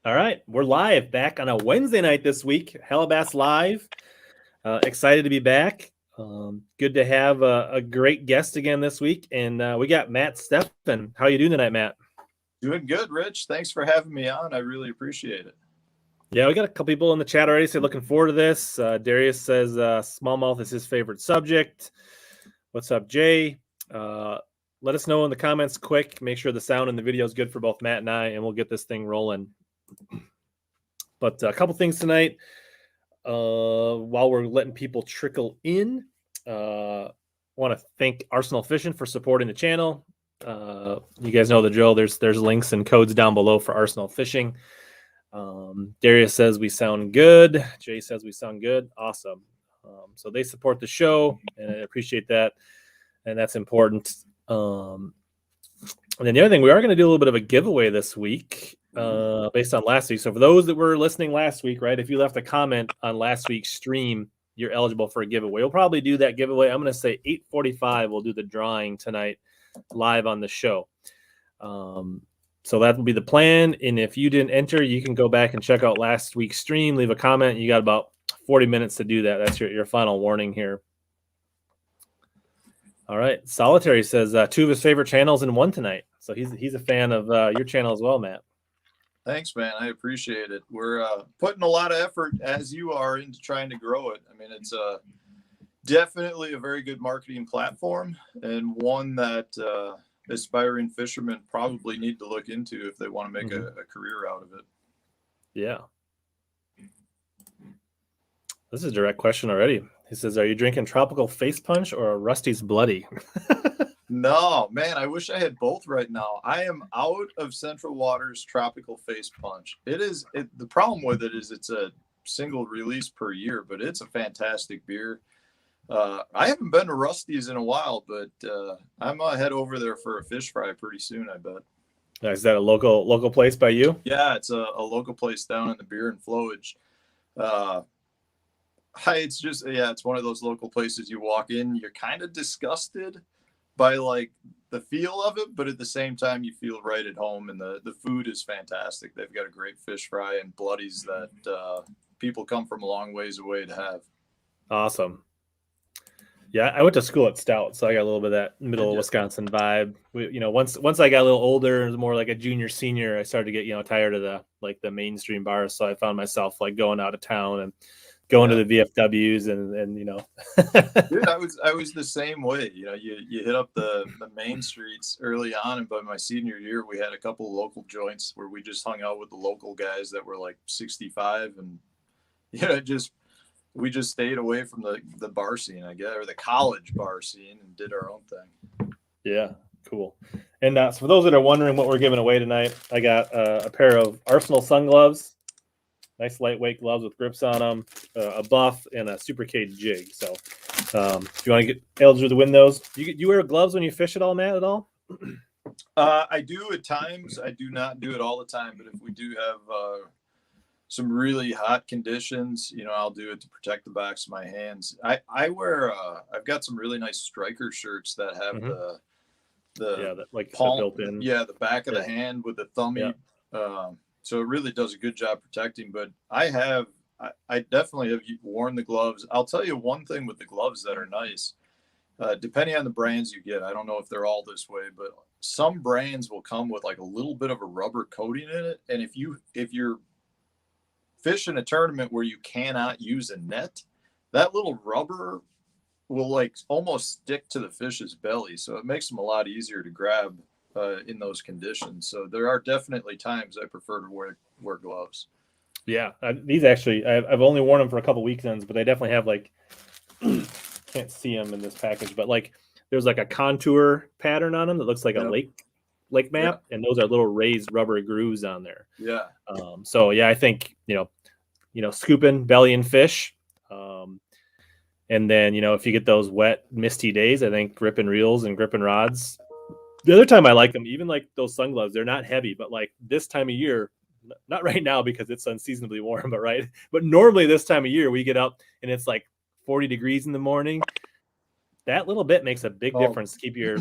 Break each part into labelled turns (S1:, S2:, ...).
S1: All right, we're live back on a Wednesday night this week. HellaBass live. Excited to be back. Good to have a great guest again this week, and we got Matt Stefan. How you doing tonight, Matt?
S2: Doing good, Rich. Thanks for having me on. I really appreciate it.
S1: Yeah, we got a couple people in the chat already. Say looking forward to this. Darius says smallmouth is his favorite subject. What's up, Jay? Let us know in the comments quick. Make sure the sound and the video is good for both Matt and I, and we'll get this thing rolling. But a couple things tonight. While we're letting people trickle in, want to thank Arsenal Fishing for supporting the channel. You guys know the drill. There's links and codes down below for Arsenal Fishing. Darius says we sound good. Jay says we sound good. Awesome. So they support the show, and I appreciate that, and that's important. And then the other thing, we are going to do a little bit of a giveaway this week based on last week. So for those that were listening last week, right, if you left a comment on last week's stream, you're eligible for a giveaway. We'll probably do that giveaway. I'm going to say 8:45. We'll do the drawing tonight live on the show. So that will be the plan. And if you didn't enter, you can go back and check out last week's stream, leave a comment. You got about 40 minutes to do that. That's your final warning here. All right. Solitary says two of his favorite channels in one tonight. So he's a fan of your channel as well, Matt.
S2: Thanks, man. I appreciate it. We're putting a lot of effort, as you are, into trying to grow it. I mean, it's definitely a very good marketing platform, and one that aspiring fishermen probably need to look into if they want to make a career out of it.
S1: Yeah. This is a direct question already. He says, are you drinking Tropical Face Punch or a Rusty's Bloody?
S2: No, man, I wish I had both right now. I am out of Central Waters Tropical Face Punch. The problem with it is it's a single release per year, but it's a fantastic beer. I haven't been to Rusty's in a while, but I'm gonna head over there for a fish fry pretty soon, I bet.
S1: Is that a local place by you?
S2: Yeah, it's a local place down in the Beer and Flowage. It's one of those local places you walk in, you're kind of disgusted by like the feel of it, but at the same time you feel right at home, and the food is fantastic. They've got a great fish fry and bloodies that people come from a long ways away to have.
S1: Awesome. Yeah, I went to school at Stout, so I got a little bit of that middle of Wisconsin vibe. Once I got a little older, it was more like a junior, senior, I started to get tired of the mainstream bars, so I found myself like going out of town and going to the VFWs and
S2: Dude, I was the same way. You hit up the main streets early on, and by my senior year we had a couple of local joints where we just hung out with the local guys that were like 65, and we just stayed away from the bar scene, I guess, or the college bar scene, and did our own thing.
S1: Yeah, cool. And so for those that are wondering what we're giving away tonight, I got a pair of Arsenal sun gloves. Nice lightweight gloves with grips on them, a buff, and a Super Cage jig. So if you want to get eligible to win those, you wear gloves when you fish at all, Matt, at all?
S2: I do at times. I do not do it all the time, but if we do have some really hot conditions, I'll do it to protect the backs of my hands. I wear I've got some really nice striker shirts that have the palm,
S1: built in.
S2: Yeah, the back of the hand with the thummy. Yeah. So it really does a good job protecting. But I definitely have worn the gloves. I'll tell you one thing with the gloves that are nice. Depending on the brands you get, I don't know if they're all this way, but some brands will come with like a little bit of a rubber coating in it. And if you're fishing a tournament where you cannot use a net, that little rubber will like almost stick to the fish's belly. So it makes them a lot easier to grab in those conditions. So there are definitely times I prefer to wear gloves.
S1: Yeah, these actually, I've only worn them for a couple weekends, but they definitely have like, can't see them in this package, but like there's like a contour pattern on them that looks like a lake map, and those are little raised rubber grooves on there.
S2: Yeah.
S1: So yeah, I think scooping belly and fish, and then if you get those wet misty days, I think gripping reels and gripping rods. The other time I like them, even like those sun gloves, they're not heavy, but like this time of year, not right now because it's unseasonably warm, but normally this time of year we get up and it's like 40 degrees in the morning. That little bit makes a big difference to keep your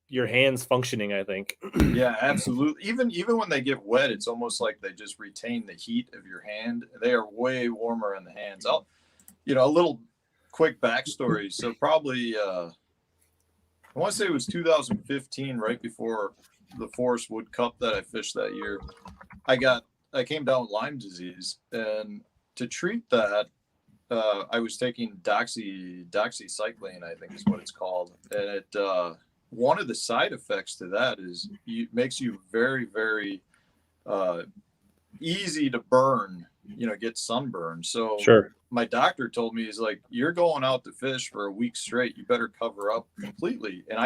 S1: your hands functioning, I think.
S2: Yeah, absolutely. Even when they get wet, it's almost like they just retain the heat of your hand. They are way warmer in the hands. A little quick backstory. So probably I want to say it was 2015, right before the Forest Wood Cup that I fished that year. I came down with Lyme disease, and to treat that, I was taking doxycycline, I think is what it's called, and it one of the side effects to that is makes you very, very easy to burn, get sunburned. So
S1: Sure.
S2: my doctor told me, he's like, you're going out to fish for a week straight, you better cover up completely. And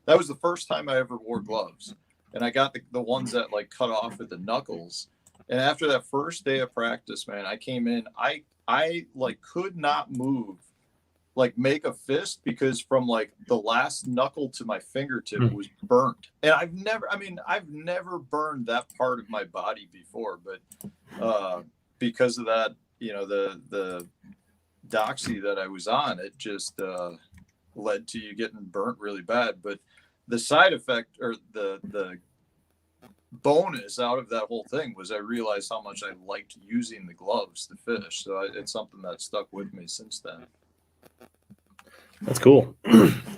S2: that was the first time I ever wore gloves, and I got the ones that like cut off at the knuckles. And after that first day of practice, man, I came in, I like could not move, like make a fist, because from like the last knuckle to my fingertip was burnt. And I've never burned that part of my body before, but because of that, the doxy that I was on, it just led to you getting burnt really bad. But the side effect, or the bonus out of that whole thing, was I realized how much I liked using the gloves to fish. So it's something that stuck with me since then.
S1: That's cool.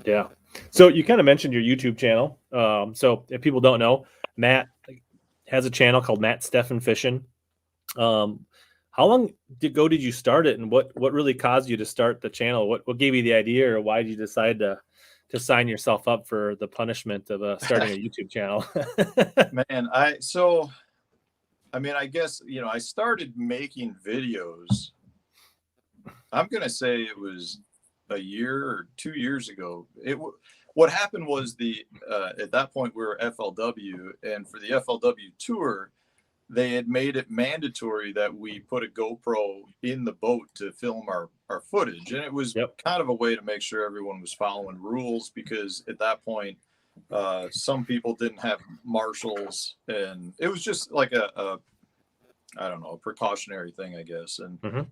S1: Yeah. So you kind of mentioned your YouTube channel. So if people don't know, Matt has a channel called Matt Stefan Fishing. How long ago did you start it, and what really caused you to start the channel? What gave you the idea, or why did you decide to sign yourself up for the punishment of starting a YouTube channel?
S2: Man, I guess, I started making videos. I'm going to say it was a year or 2 years ago. What happened was at that point we were FLW, and for the FLW tour, they had made it mandatory that we put a GoPro in the boat to film our footage. And it was kind of a way to make sure everyone was following rules, because at that point, some people didn't have marshals, and it was just like a precautionary thing, I guess. And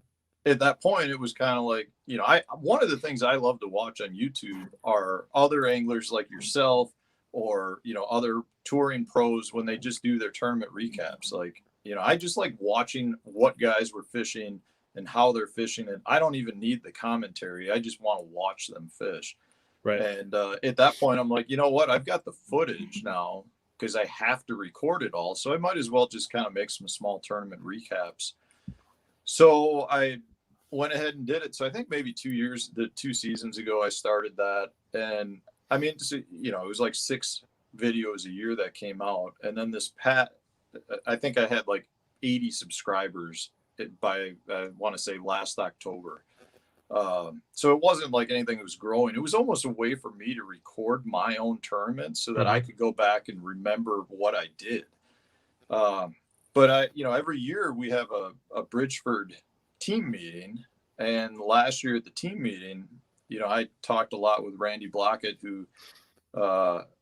S2: at that point, it was kind of like, one of the things I love to watch on YouTube are other anglers like yourself, or, other touring pros, when they just do their tournament recaps. Like, I just like watching what guys were fishing and how they're fishing. And I don't even need the commentary. I just want to watch them fish.
S1: Right.
S2: And at that point, I'm like, you know what? I've got the footage now, because I have to record it all. So I might as well just kind of make some small tournament recaps. So I went ahead and did it. So I think maybe 2 seasons ago, I started that. And I mean, it was like 6 videos a year that came out. And then I think I had like 80 subscribers by, I want to say, last October. So it wasn't like anything that was growing. It was almost a way for me to record my own tournaments so that I could go back and remember what I did. But every year we have a Bridgeford team meeting. And last year at the team meeting, I talked a lot with Randy Blockett, who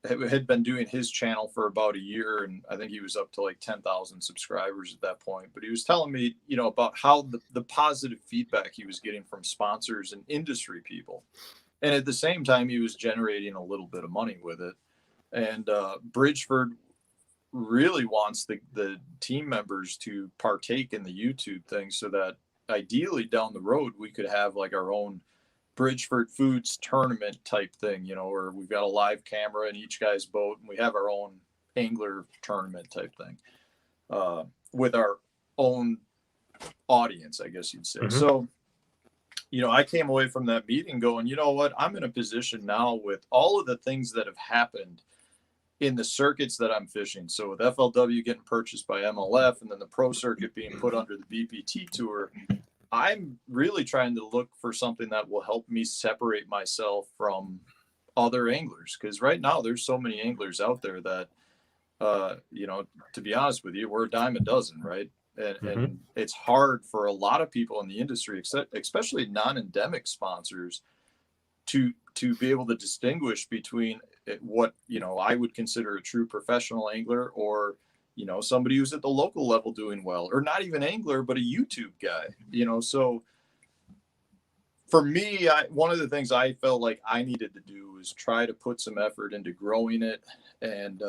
S2: had been doing his channel for about a year, and I think he was up to like 10,000 subscribers at that point. But he was telling me, about how the positive feedback he was getting from sponsors and industry people, and at the same time he was generating a little bit of money with it. And Bridgeford really wants the team members to partake in the YouTube thing, so that ideally down the road we could have like our own Bridgeford Foods tournament type thing, where we've got a live camera in each guy's boat, and we have our own angler tournament type thing with our own audience, I guess you'd say. So, I came away from that meeting going, you know what, I'm in a position now with all of the things that have happened in the circuits that I'm fishing. So with FLW getting purchased by MLF, and then the pro circuit being put under the BPT tour, I'm really trying to look for something that will help me separate myself from other anglers. Because right now there's so many anglers out there that, to be honest with you, we're a dime a dozen, right? And it's hard for a lot of people in the industry, especially non-endemic sponsors, to be able to distinguish between what, I would consider a true professional angler, or, somebody who's at the local level doing well, or not even angler, but a YouTube guy, so for me, one of the things I felt like I needed to do was try to put some effort into growing it and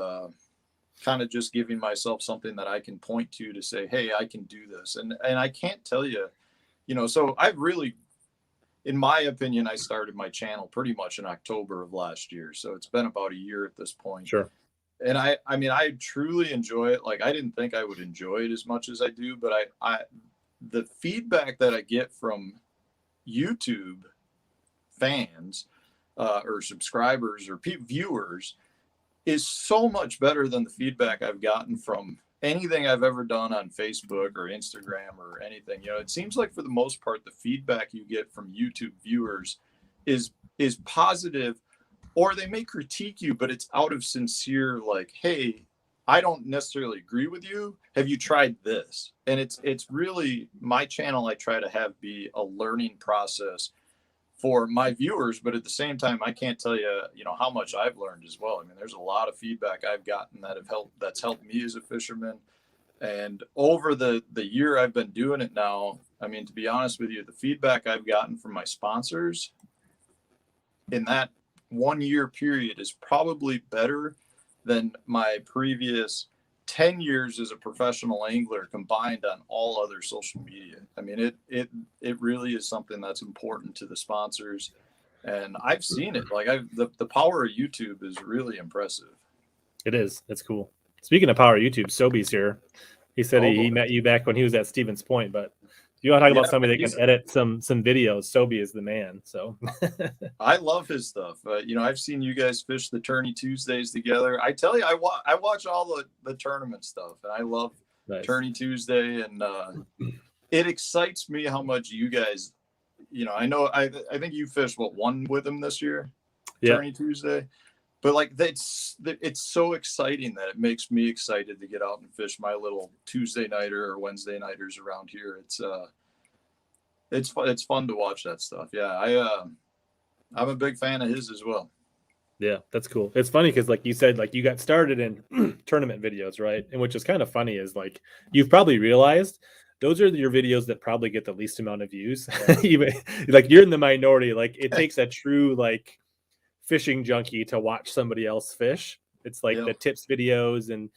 S2: kind of just giving myself something that I can point to say, hey, I can do this. And I can't tell you, so I really, in my opinion, I started my channel pretty much in October of last year. So it's been about a year at this point.
S1: Sure.
S2: And I mean, I truly enjoy it. Like, I didn't think I would enjoy it as much as I do, but the feedback that I get from YouTube fans or subscribers or viewers is so much better than the feedback I've gotten from anything I've ever done on Facebook or Instagram or anything. It seems like for the most part, the feedback you get from YouTube viewers is positive, or they may critique you, but it's out of sincere, like, hey, I don't necessarily agree with you. Have you tried this? And it's really my channel. I try to have be a learning process for my viewers, but at the same time, I can't tell you, how much I've learned as well. I mean, there's a lot of feedback I've gotten that's helped me as a fisherman. And over the year I've been doing it now, I mean, to be honest with you, the feedback I've gotten from my sponsors in that 1 year period is probably better than my previous 10 years as a professional angler combined on all other social media. I mean, it really is something that's important to the sponsors. And I've seen it. Like, the power of YouTube is really impressive.
S1: It is. It's cool. Speaking of power of YouTube, Sobe's here. He said he met you back when he was at Stevens Point, but if you want to talk about somebody that can edit some videos, Sobe is the man. So
S2: I love his stuff. I've seen you guys fish the Tourney Tuesdays together. I tell you, I watch all the tournament stuff, and I love Tourney Tuesday, and it excites me how much you guys, I know I think you fished one with him this year, Tourney Tuesday. But like, it's so exciting that it makes me excited to get out and fish my little Tuesday nighter or Wednesday nighters around here. It's fun to watch that stuff. Yeah, I'm a big fan of his as well.
S1: Yeah, that's cool. It's funny because, like you said, like you got started in tournament videos, right? And which is kind of funny is, like, you've probably realized those are your videos that probably get the least amount of views. Even like, you're in the minority. Like, it takes a true, like, fishing junkie to watch somebody else fish. It's like the tips videos and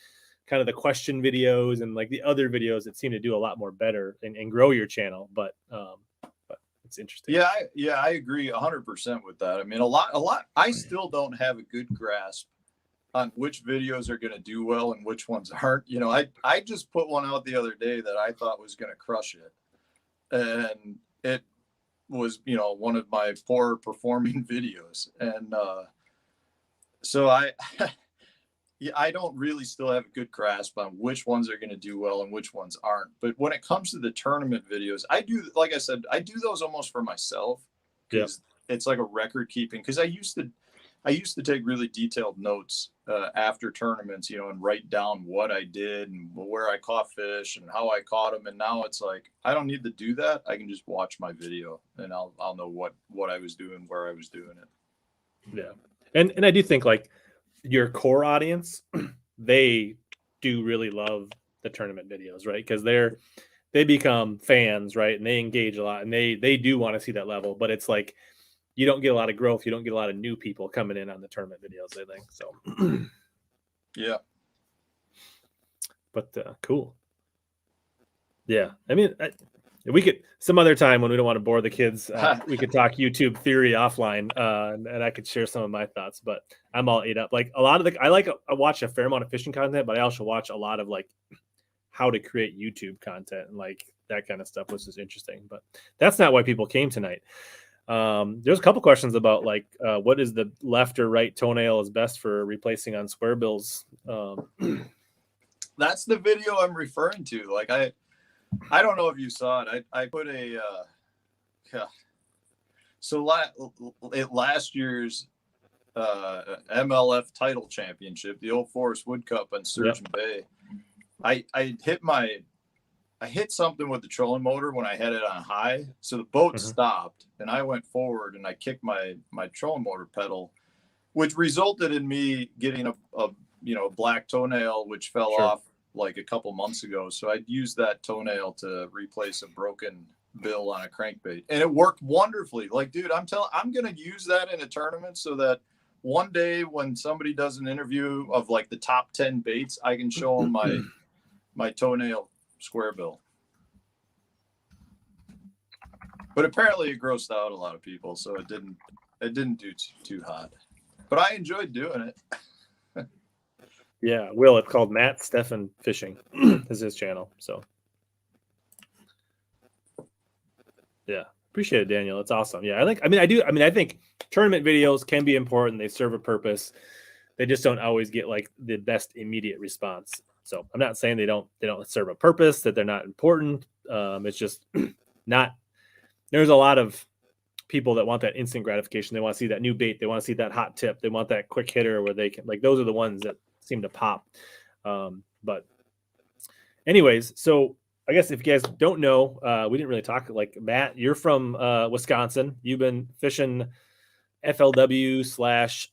S1: kind of the question videos and like the other videos that seem to do a lot more better and grow your channel. But it's interesting.
S2: Yeah, I agree 100% with that. I mean, a lot. I still don't have a good grasp on which videos are going to do well and which ones aren't. I just put one out the other day that I thought was going to crush it, and it was one of my poor performing videos. And so I don't really still have a good grasp on which ones are going to do well and which ones aren't. But when it comes to the tournament videos, I do, like I said, I do those almost for myself, because it's like a record keeping, because I used to take really detailed notes after tournaments, and write down what I did and where I caught fish and how I caught them. And now it's like, I don't need to do that. I can just watch my video and I'll know what I was doing, where I was doing it.
S1: Yeah. And I do think, like, your core audience, they do really love the tournament videos, right? Because they become fans, right? And they engage a lot, and they do want to see that level. But it's like, you don't get a lot of growth. You don't get a lot of new people coming in on the tournament videos, I think. So,
S2: yeah.
S1: But cool. Yeah. I mean, we could, some other time when we don't want to bore the kids, we could talk YouTube theory offline, and I could share some of my thoughts, but I'm all ate up. Like, a lot of I watch a fair amount of fishing content, but I also watch a lot of, like, how to create YouTube content and, like, that kind of stuff, which is interesting. But that's not why people came tonight. There's a couple questions about, like, what is the left or right toenail is best for replacing on square bills.
S2: That's the video I'm referring to. Like, I don't know if you saw it. I put a so last year's MLF title championship, the Old Forest Wood Cup on Sturgeon Bay. I hit something with the trolling motor when I had it on high. So the boat stopped and I went forward and I kicked my trolling motor pedal, which resulted in me getting a black toenail, which fell off like a couple months ago. So I used that toenail to replace a broken bill on a crankbait, and it worked wonderfully. Like, dude, I'm going to use that in a tournament so that one day when somebody does an interview of like the top 10 baits, I can show them my toenail square bill. But apparently it grossed out a lot of people, so it didn't do too hot. But I enjoyed doing it.
S1: Yeah, Will, it's called Matt Stefan Fishing is his channel. So yeah, appreciate it, Daniel. It's awesome. Yeah, I think tournament videos can be important. They serve a purpose. They just don't always get like the best immediate response. So I'm not saying they don't serve a purpose, that they're not important. It's just not. There's a lot of people that want that instant gratification. They want to see that new bait. They want to see that hot tip. They want that quick hitter where they can, like, those are the ones that seem to pop. But anyways, so I guess if you guys don't know, we didn't really talk, like, Matt, you're from Wisconsin. You've been fishing FLW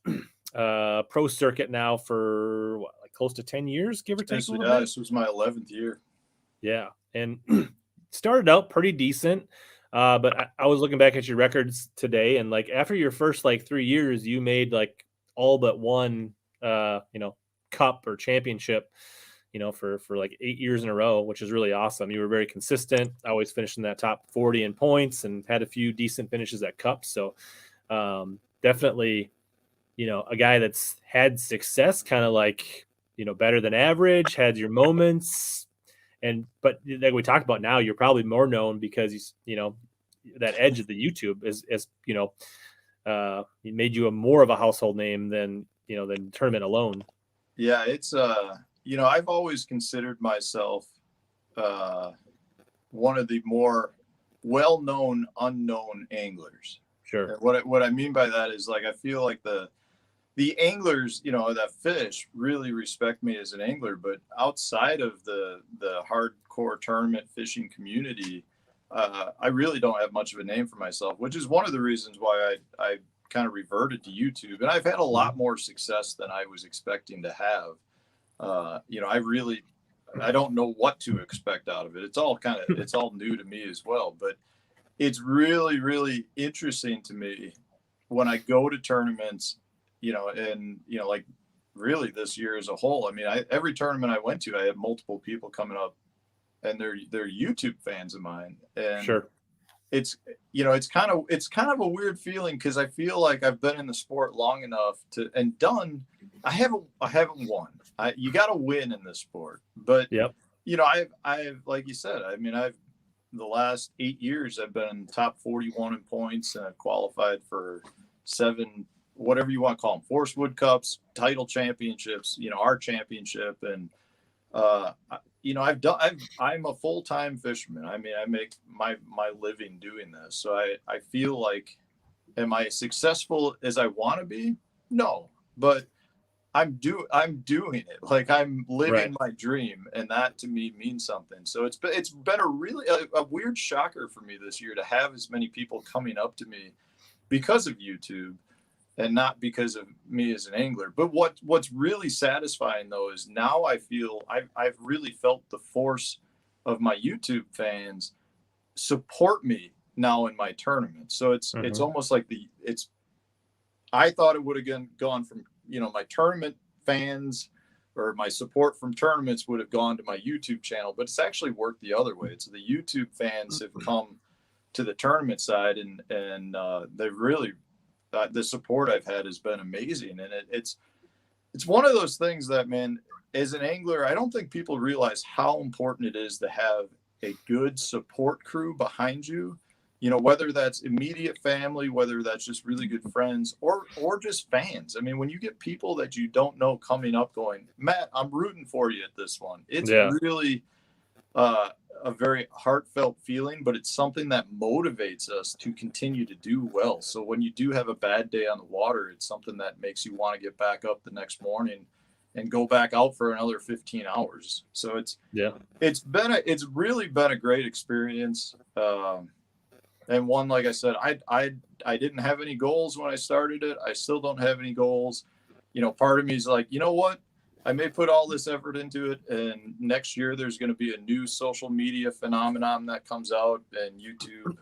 S1: / pro circuit now for what, like close to 10 years, give or take a little bit?
S2: This was my 11th year.
S1: Yeah. And started out pretty decent. But I was looking back at your records today, and like after your first like 3 years, you made like all but one, cup or championship, for like 8 years in a row, which is really awesome. You were very consistent, always finishing that top 40 in points, and had a few decent finishes at cups. So definitely, a guy that's had success, kind of like, better than average, had your moments. But like we talked about, now you're probably more known because that edge of the YouTube is it made you more of a household name than than tournament alone.
S2: Yeah, it's I've always considered myself one of the more well-known unknown anglers.
S1: Sure.
S2: And what I mean by that is, like, I feel like the anglers, that fish really respect me as an angler, but outside of the hardcore tournament fishing community, I really don't have much of a name for myself, which is one of the reasons why I kind of reverted to YouTube. And I've had a lot more success than I was expecting to have. I don't know what to expect out of it. It's all new to me as well, but it's really, really interesting to me when I go to tournaments, like really this year as a whole. I mean, every tournament I went to, I had multiple people coming up, and they're YouTube fans of mine. And
S1: sure,
S2: it's kind of a weird feeling, because I feel like I've been in the sport long enough I haven't won. You got to win in this sport, but
S1: yep.
S2: I've like you said, I mean, the last 8 years I've been top 41 in points, and I've qualified for 7, whatever you want to call them, Forest Wood Cups, title championships, our championship. And, I'm a full-time fisherman. I mean, I make my living doing this. So I feel like, am I successful as I want to be? No, but I'm doing it. Like, I'm living my dream, and that to me means something. So it's been a weird shocker for me this year to have as many people coming up to me because of YouTube, and not because of me as an angler. But what's really satisfying, though, is now I feel I've really felt the force of my YouTube fans support me now in my tournament. So it's almost like I thought it would have gone from, my tournament fans, or my support from tournaments would have gone to my YouTube channel, but it's actually worked the other way. It's the YouTube fans have come to the tournament side, and they've really, the support I've had has been amazing. And it's one of those things that, man, as an angler, I don't think people realize how important it is to have a good support crew behind you, whether that's immediate family, whether that's just really good friends, or just fans. I mean, when you get people that you don't know coming up going, Matt, I'm rooting for you at this one. It's really a very heartfelt feeling, but it's something that motivates us to continue to do well. So when you do have a bad day on the water, it's something that makes you want to get back up the next morning and go back out for another 15 hours. So it's really been a great experience. And one, like I said, I didn't have any goals when I started it. I still don't have any goals. Part of me is like, you know what? I may put all this effort into it, and next year there's going to be a new social media phenomenon that comes out, and YouTube,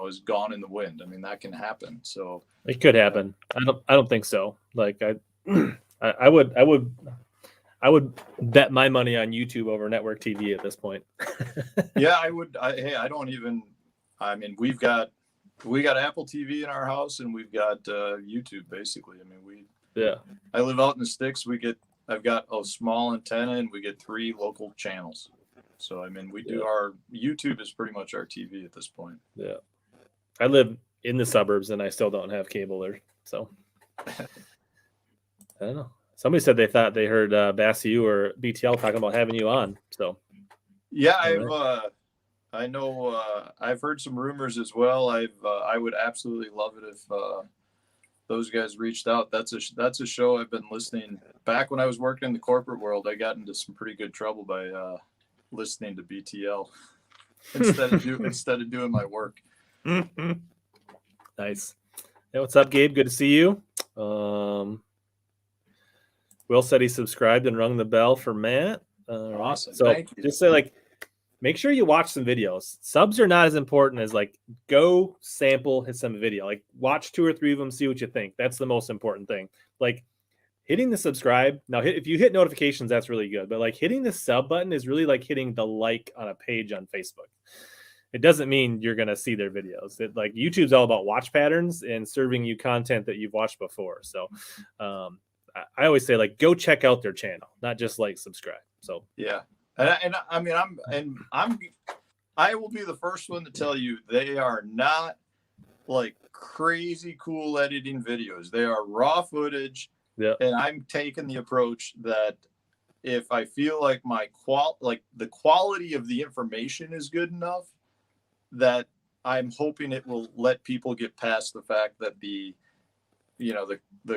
S2: is gone in the wind. I mean, that can happen. So
S1: It could happen. I don't think so. Like I would bet my money on YouTube over network TV at this point.
S2: yeah, I would. I mean, we got Apple TV in our house, and we've got YouTube basically. I mean, I live out in the sticks. I've got a small antenna, and we get 3 local channels. So I mean, our YouTube is pretty much our TV at this point.
S1: Yeah, I live in the suburbs, and I still don't have cable there. So I don't know. Somebody said they thought they heard Bassiu or BTL talking about having you on. So
S2: yeah, I know. I've heard some rumors as well. I would absolutely love it if those guys reached out. That's a show I've been listening. Back when I was working in the corporate world, I got into some pretty good trouble by listening to BTL instead of doing my work.
S1: Nice. Hey, what's up, Gabe? Good to see you. Will said he subscribed and rung the bell for Matt.
S2: Awesome.
S1: So
S2: Thank you.
S1: just say make sure you watch some videos. Subs are not as important as go sample, hit some video. Watch 2 or 3 of them, see what you think. That's the most important thing. Hitting the subscribe. Now, if you hit notifications, that's really good. But hitting the sub button is really like hitting the like on a page on Facebook. It doesn't mean you're going to see their videos. YouTube's all about watch patterns and serving you content that you've watched before. So I always say go check out their channel, not just subscribe. So
S2: yeah. And I mean, I will be the first one to tell you they are not crazy cool editing videos. They are raw footage.
S1: Yeah.
S2: And I'm taking the approach that if I feel like the quality of the information is good enough, that I'm hoping it will let people get past the fact that the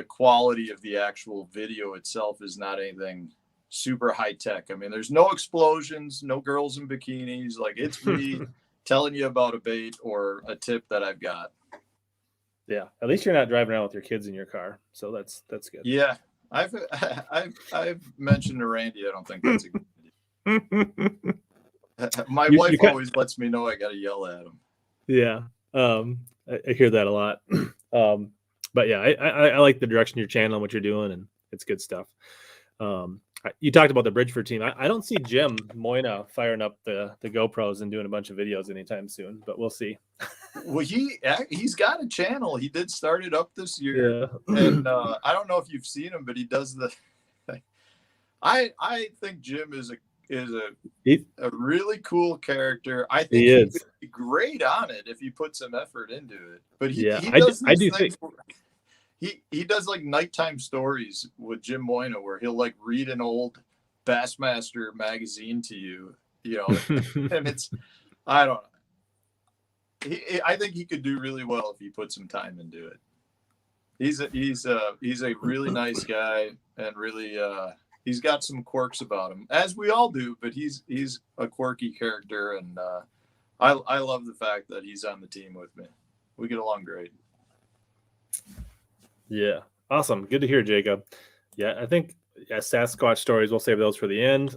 S2: quality of the actual video itself is not anything super high tech. I mean, there's no explosions, no girls in bikinis. It's me telling you about a bait or a tip that I've got.
S1: Yeah, at least you're not driving around with your kids in your car, so that's good.
S2: Yeah, I've mentioned to Randy. I don't think that's a good idea. My wife always lets me know I got to yell at him.
S1: Yeah, I hear that a lot. But yeah, I like the direction of your channel and what you're doing, and it's good stuff. You talked about the Bridgeford team. I don't see Jim Moyna firing up the GoPros and doing a bunch of videos anytime soon, but we'll see.
S2: Well, he's got a channel. He did start it up this year, yeah. And I don't know if you've seen him, but he does I think Jim is a really cool character. I think he would be great on it if he put some effort into it. But he does he does nighttime stories with Jim Moyna where he'll read an old Bassmaster magazine to you, and it's, I don't know. I think he could do really well if he put some time into it. He's a really nice guy, and really he's got some quirks about him, as we all do. But he's a quirky character, and I love the fact that he's on the team with me. We get along great.
S1: Yeah, awesome. Good to hear, Jacob. Yeah, I think Sasquatch stories. We'll save those for the end.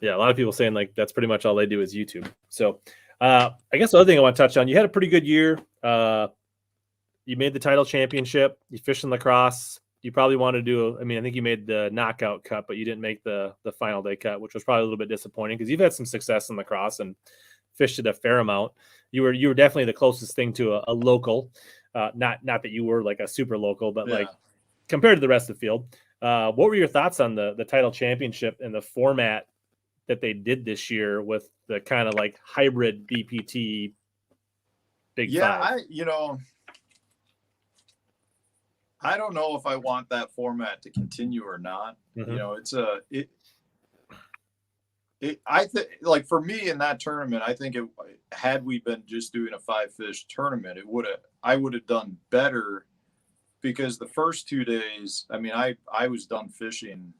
S1: Yeah, a lot of people saying that's pretty much all they do is YouTube. So I guess the other thing I want to touch on, you had a pretty good year. You made the title championship. You fished in lacrosse. You probably wanted to do, I think you made the knockout cut, but you didn't make the final day cut, which was probably a little bit disappointing because you've had some success in lacrosse and fished it a fair amount. You were definitely the closest thing to a local. Not that you were a super local, but compared to the rest of the field. What were your thoughts on the title championship and the format that they did this year with the kind of hybrid BPT Big Five?
S2: I don't know if I want that format to continue or not. Mm-hmm. I think for me in that tournament, I think had we been just doing a 5-fish tournament, I would have done better, because the first 2 days, I was done fishing.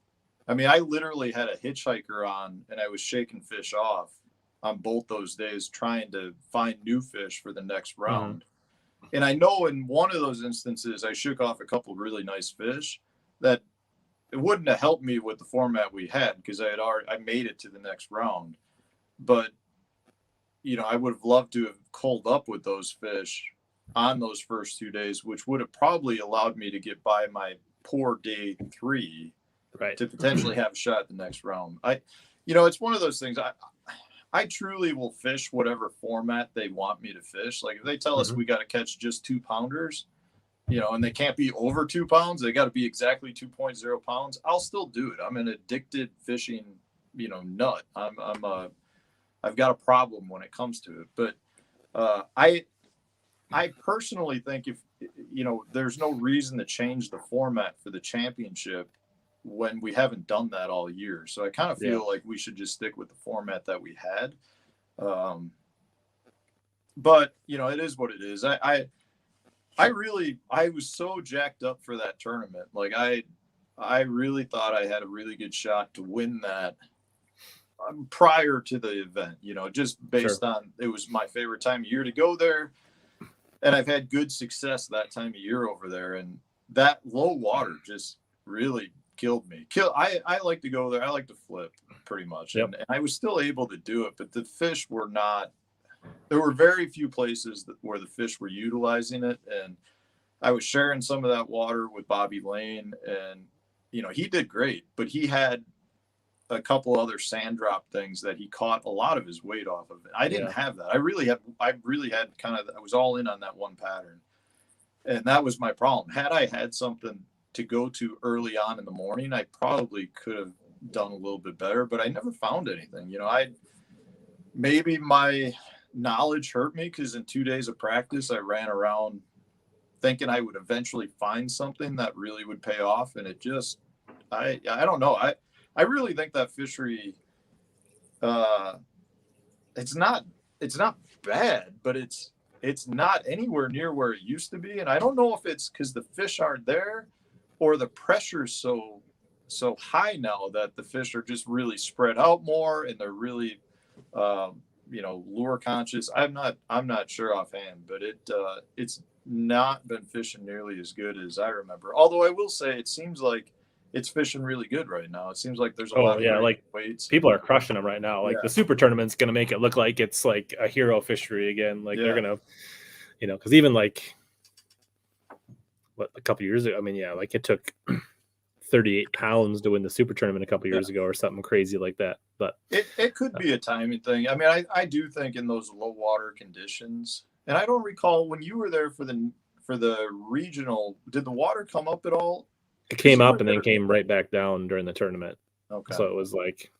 S2: I literally had a hitchhiker on, and I was shaking fish off on both those days, trying to find new fish for the next round. And I know in one of those instances, I shook off a couple of really nice fish that it wouldn't have helped me with the format we had because I made it to the next round. But, I would have loved to have culled up with those fish on those first 2 days, which would have probably allowed me to get by my poor day 3 to potentially have a shot at the next round. It's one of those things. I truly will fish whatever format they want me to fish. Like if they tell us we got to catch just 2-pounders, and they can't be over 2 pounds, they got to be exactly 2.0 pounds. I'll still do it. I'm an addicted fishing, nut. I've got a problem when it comes to it. But I personally think if, there's no reason to change the format for the championship when we haven't done that all year. So I kind of feel like we should just stick with the format that we had. But it is what it is. I was so jacked up for that tournament. Like I really thought I had a really good shot to win that prior to the event, just based on, it was my favorite time of year to go there. And I've had good success that time of year over there. And that low water just really killed me. I like to go there. I like to flip pretty much. And I was still able to do it, but the fish were not, there were very few places where the fish were utilizing it. And I was sharing some of that water with Bobby Lane, and, he did great, but he had a couple other sand drop things that he caught a lot of his weight off of. I didn't have that. I really had I was all in on that one pattern. And that was my problem. Had I had something to go to early on in the morning, I probably could have done a little bit better, but I never found anything. Maybe my knowledge hurt me because in 2 days of practice, I ran around thinking I would eventually find something that really would pay off. And it just, I don't know. I really think that fishery, it's not bad, but it's not anywhere near where it used to be. And I don't know if it's because the fish aren't there or the pressure's so high now that the fish are just really spread out more and they're really, lure conscious. I'm not sure offhand, but it's not been fishing nearly as good as I remember. Although I will say it seems like it's fishing really good right now. It seems like there's a lot of weights.
S1: People are crushing them right now. Like the super tournament's going to make it look like it's like a hero fishery again. Like they're going to, because even like a couple years ago, I mean, like it took 38 pounds to win the super tournament a couple years ago or something crazy like that. But
S2: it could be a timing thing. I mean, I do think in those low water conditions, and I don't recall when you were there for the regional, did the water come up at all?
S1: It came up and then came right back down during the tournament.
S2: Okay.
S1: So it was like,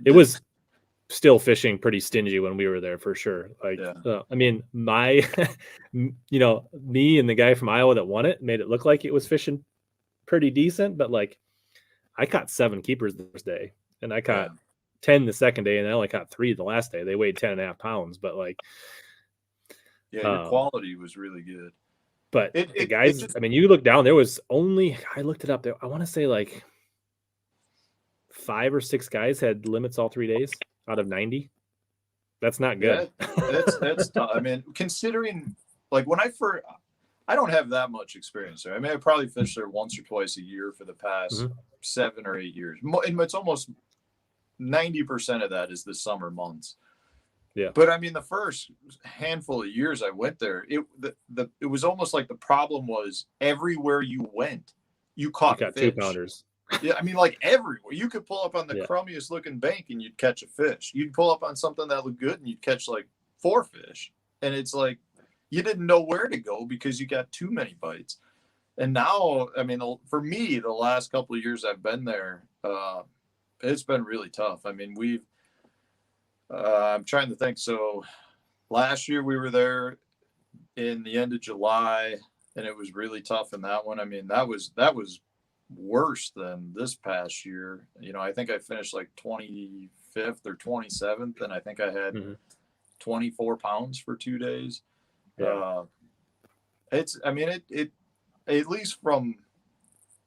S1: it was still fishing pretty stingy when we were there for sure. Like, I mean, me and the guy from Iowa that won it made it look like it was fishing pretty decent, but like I caught 7 keepers the first day and I caught 10 the second day and I only caught 3 the last day. They weighed 10.5 pounds, but like,
S2: your quality was really good.
S1: But the guys, I mean, you look down, there was only, I looked it up there, I want to say like 5 or 6 guys had limits all 3 days out of 90. That's not good.
S2: That's tough. I mean, considering like when I don't have that much experience there. I mean, I probably fished there once or twice a year for the past 7 or 8 years. And it's almost 90% of that is the summer months.
S1: Yeah.
S2: But I mean, the first handful of years I went there, it was almost like the problem was everywhere you went, you caught fish.
S1: 2-pounders.
S2: Yeah, I mean, like everywhere. You could pull up on the crummiest looking bank and you'd catch a fish. You'd pull up on something that looked good and you'd catch like 4 fish. And it's like you didn't know where to go because you got too many bites. And now, I mean, for me, the last couple of years I've been there, it's been really tough. I mean, I'm trying to think. So last year we were there in the end of July and it was really tough in that one. I mean, that was worse than this past year. I think I finished like 25th or 27th and I think I had 24 pounds for 2 days. It at least from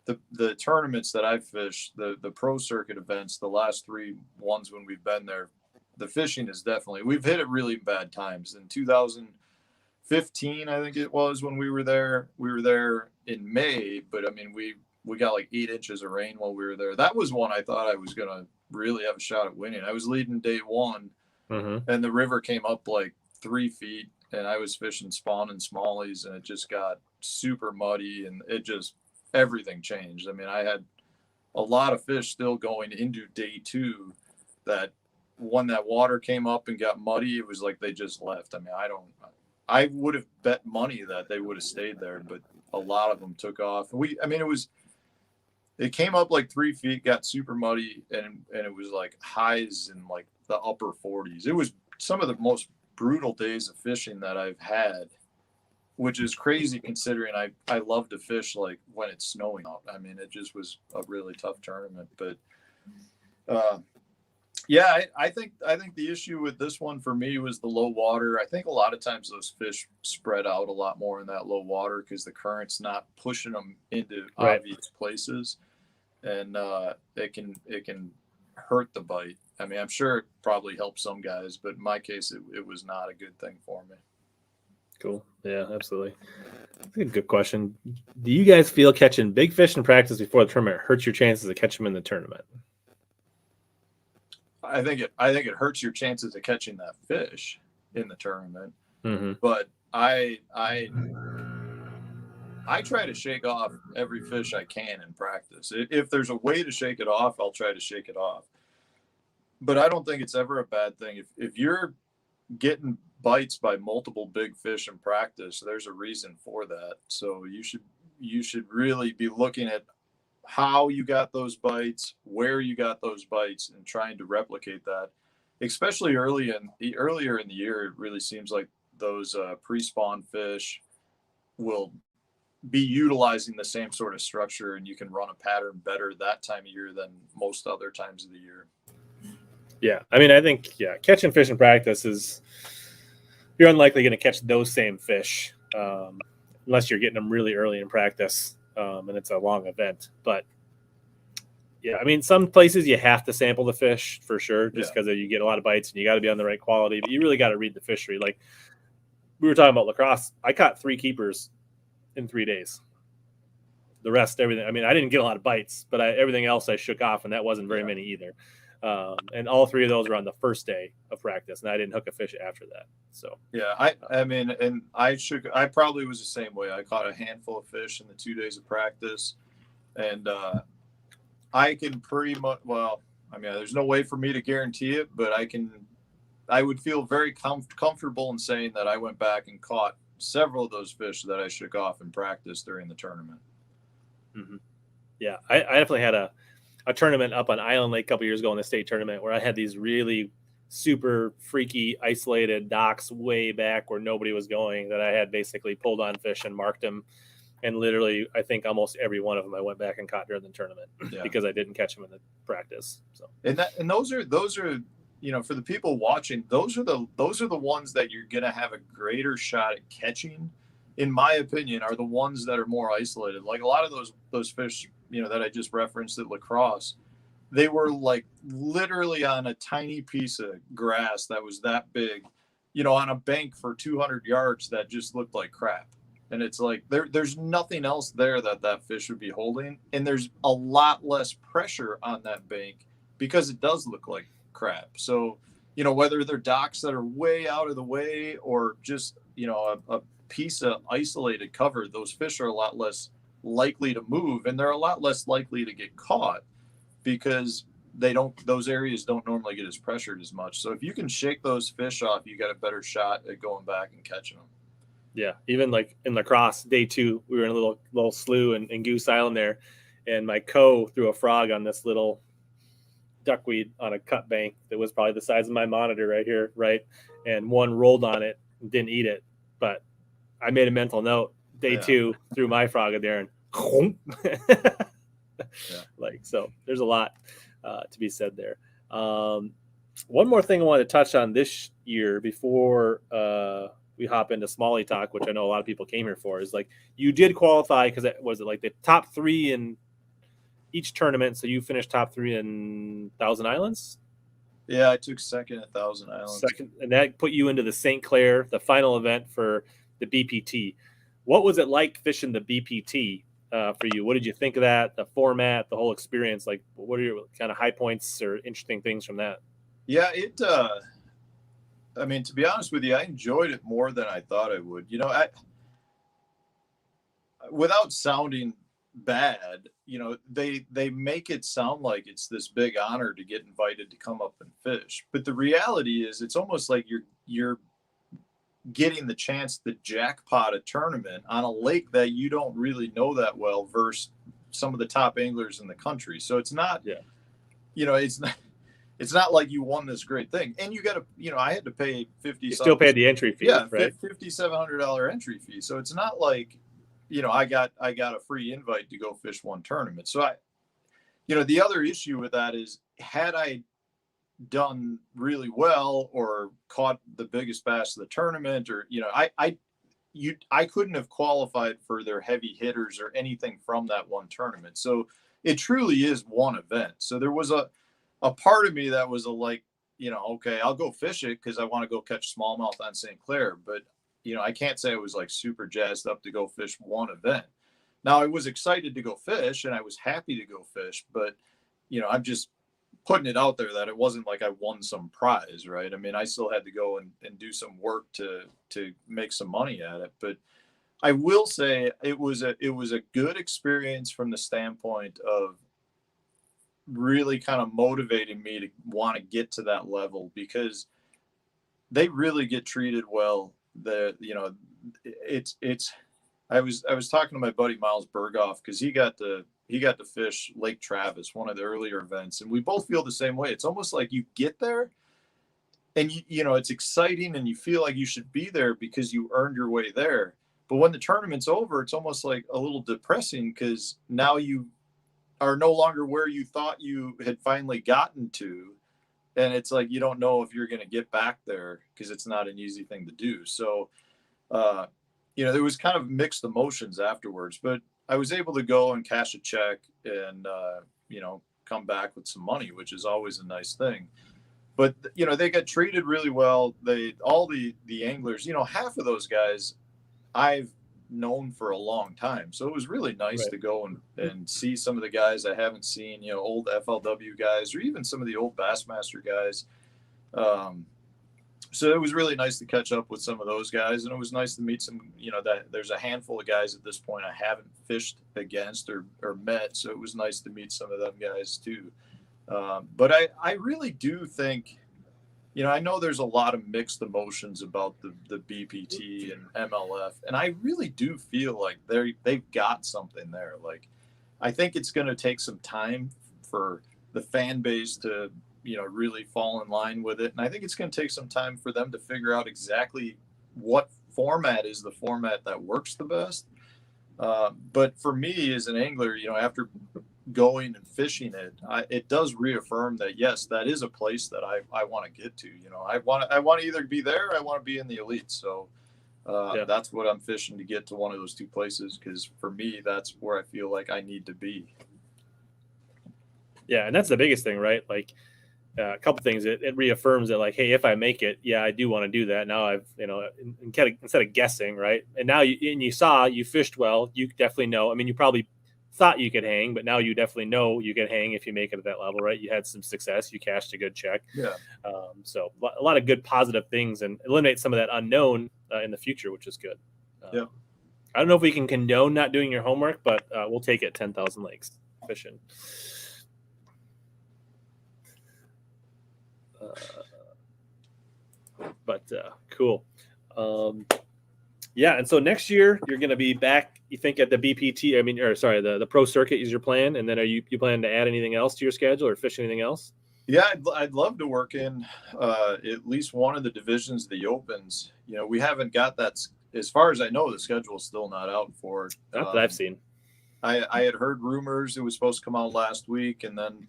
S2: the tournaments that I've fished, the pro circuit events, the last 3 ones when we've been there, the fishing is definitely, we've hit it really bad times. In 15, I think it was, when we were there. We were there in May, but I mean, we got like 8 inches of rain while we were there. That was one I thought I was gonna really have a shot at winning. I was leading day one, and the river came up like 3 feet, and I was fishing spawn and smallies, and it just got super muddy, and it just everything changed. I mean, I had a lot of fish still going into day two that when that water came up and got muddy, it was like they just left. I mean, I would have bet money that they would have stayed there, but a lot of them took off. I mean, it came up like 3 feet, got super muddy, and it was like highs in like the upper 40s. It was some of the most brutal days of fishing that I've had, which is crazy considering I love to fish like when it's snowing out. I mean, it just was a really tough tournament. But yeah, I think the issue with this one for me was the low water. I think a lot of times those fish spread out a lot more in that low water because the current's not pushing them into obvious places, and it can hurt the bite. I mean, I'm sure it probably helps some guys, but in my case, it was not a good thing for me.
S1: Cool. Yeah, absolutely. That's a good question. Do you guys feel catching big fish in practice before the tournament hurts your chances to catch them in the tournament?
S2: I think it hurts your chances of catching that fish in the tournament. But I try to shake off every fish I can in practice. If there's a way to shake it off, I'll try to shake it off. But I don't think it's ever a bad thing. If you're getting bites by multiple big fish in practice, there's a reason for that. So you should really be looking at how you got those bites, where you got those bites, and trying to replicate that. Especially earlier in the year, it really seems like those pre-spawn fish will be utilizing the same sort of structure, and you can run a pattern better that time of year than most other times of the year.
S1: Yeah, I mean, I think catching fish in practice you're unlikely going to catch those same fish unless you're getting them really early in practice, and it's a long event. But yeah, I mean, some places you have to sample the fish for sure, just because you get a lot of bites and you got to be on the right quality. But you really got to read the fishery. Like we were talking about lacrosse, I caught 3 keepers in 3 days. The rest, everything. I mean, I didn't get a lot of bites, but everything else I shook off, and that wasn't very many either. And all 3 of those were on the first day of practice, and I didn't hook a fish after that. So
S2: yeah, I mean, and I probably was the same way. I caught a handful of fish in the 2 days of practice, and I can pretty much, well, I mean, there's no way for me to guarantee it, but I would feel very comfortable in saying that I went back and caught several of those fish that I shook off in practice during the tournament.
S1: Yeah, I definitely had a tournament up on Island Lake a couple years ago in the state tournament where I had these really super freaky isolated docks way back where nobody was going that I had basically pulled on fish and marked them. And literally, I think almost every one of them I went back and caught during the tournament because I didn't catch them in the practice. So and
S2: those are you know, for the people watching, those are the ones that you're gonna have a greater shot at catching, in my opinion, are the ones that are more isolated. Like a lot of those fish, you know, that I just referenced at lacrosse, they were like literally on a tiny piece of grass that was that big, you know, on a bank for 200 yards that just looked like crap. And it's like there's nothing else there that fish would be holding. And there's a lot less pressure on that bank because it does look like crap. So, you know, whether they're docks that are way out of the way or just, you know, a piece of isolated cover, those fish are a lot less likely to move, and they're a lot less likely to get caught because those areas don't normally get as pressured as much. So if you can shake those fish off, you got a better shot at going back and catching them.
S1: Yeah, even like in lacrosse, day 2, we were in a little slough in Goose Island there, and my threw a frog on this little duckweed on a cut bank that was probably the size of my monitor right here, right? And one rolled on it and didn't eat it, but I made a mental note. Day 2, threw my frog in there and like, so there's a lot to be said there. One more thing I wanted to touch on this year before we hop into Smallie talk, which I know a lot of people came here for, is like you did qualify because was it like the top 3 in each tournament? So you finished top 3 in Thousand Islands.
S2: Yeah, I took second at Thousand Islands.
S1: And that put you into the St. Clair, the final event for the BPT. What was it like fishing the BPT for you? What did you think of that? The format, the whole experience. Like, what are your kind of high points or interesting things from that?
S2: Yeah, I mean, to be honest with you, I enjoyed it more than I thought I would. Without sounding bad, they make it sound like it's this big honor to get invited to come up and fish. But the reality is, it's almost like you're getting the chance to jackpot a tournament on a lake that you don't really know that well versus some of the top anglers in the country. So it's not, it's not like you won this great thing. And you got to, I had to pay 50.
S1: You still paid the entry fee,
S2: yeah,
S1: right?
S2: $5,700 entry fee. So it's not like, I got a free invite to go fish one tournament. So the other issue with that is, had I done really well or caught the biggest bass of the tournament, or I couldn't have qualified for their heavy hitters or anything from that one tournament. So it truly is one event. So there was a part of me that was okay, I'll go fish it because I want to go catch smallmouth on St. Clair, but I can't say I was like super jazzed up to go fish one event. Now I was excited to go fish and I was happy to go fish, but I'm just putting it out there that it wasn't like I won some prize, right? I mean, I still had to go and do some work to make some money at it. But I will say it was a good experience from the standpoint of really kind of motivating me to want to get to that level, because they really get treated well. I was talking to my buddy Miles Berghoff, because he got to fish Lake Travis, one of the earlier events, and we both feel the same way. It's almost like you get there and it's exciting and you feel like you should be there because you earned your way there. But when the tournament's over, it's almost like a little depressing, because now you are no longer where you thought you had finally gotten to. And it's like, you don't know if you're going to get back there, because it's not an easy thing to do. So, there was kind of mixed emotions afterwards, but I was able to go and cash a check and, come back with some money, which is always a nice thing. But, they got treated really well. All the anglers, half of those guys I've known for a long time. So it was really nice to go and see some of the guys I haven't seen, old FLW guys, or even some of the old Bassmaster guys. So it was really nice to catch up with some of those guys, and it was nice to meet some, that there's a handful of guys at this point I haven't fished against or met. So it was nice to meet some of them guys too. But I really do think, I know there's a lot of mixed emotions about the BPT and MLF, and I really do feel like they've got something there. Like, I think it's going to take some time for the fan base to, really fall in line with it. And I think it's going to take some time for them to figure out exactly what format is the format that works the best. But for me as an angler, after going and fishing it, it does reaffirm that, yes, that is a place that I want to get to. I want to either be there, or I want to be in the elite. So that's what I'm fishing to get to, one of those two places, because for me, that's where I feel like I need to be.
S1: Yeah, and that's the biggest thing, right? Like, a couple things. It reaffirms that, like, hey, if I make it, yeah, I do want to do that. Now I've, instead of guessing, right? And now you fished well. You definitely know. I mean, you probably thought you could hang, but now you definitely know you can hang if you make it at that level, right? You had some success. You cashed a good check.
S2: Yeah.
S1: So a lot of good positive things, and eliminate some of that unknown in the future, which is good.
S2: Yeah.
S1: I don't know if we can condone not doing your homework, but we'll take it. 10,000 lakes fishing. But cool. Yeah, and so next year you're going to be back, you think, at the BPT, the pro circuit is your plan, and then are you planning to add anything else to your schedule or fish anything else?
S2: Yeah, I'd love to work in at least one of the divisions of the Opens. We haven't got that, as far as I know, the schedule is still not out for it.
S1: Not that I've seen.
S2: I had heard rumors it was supposed to come out last week, and then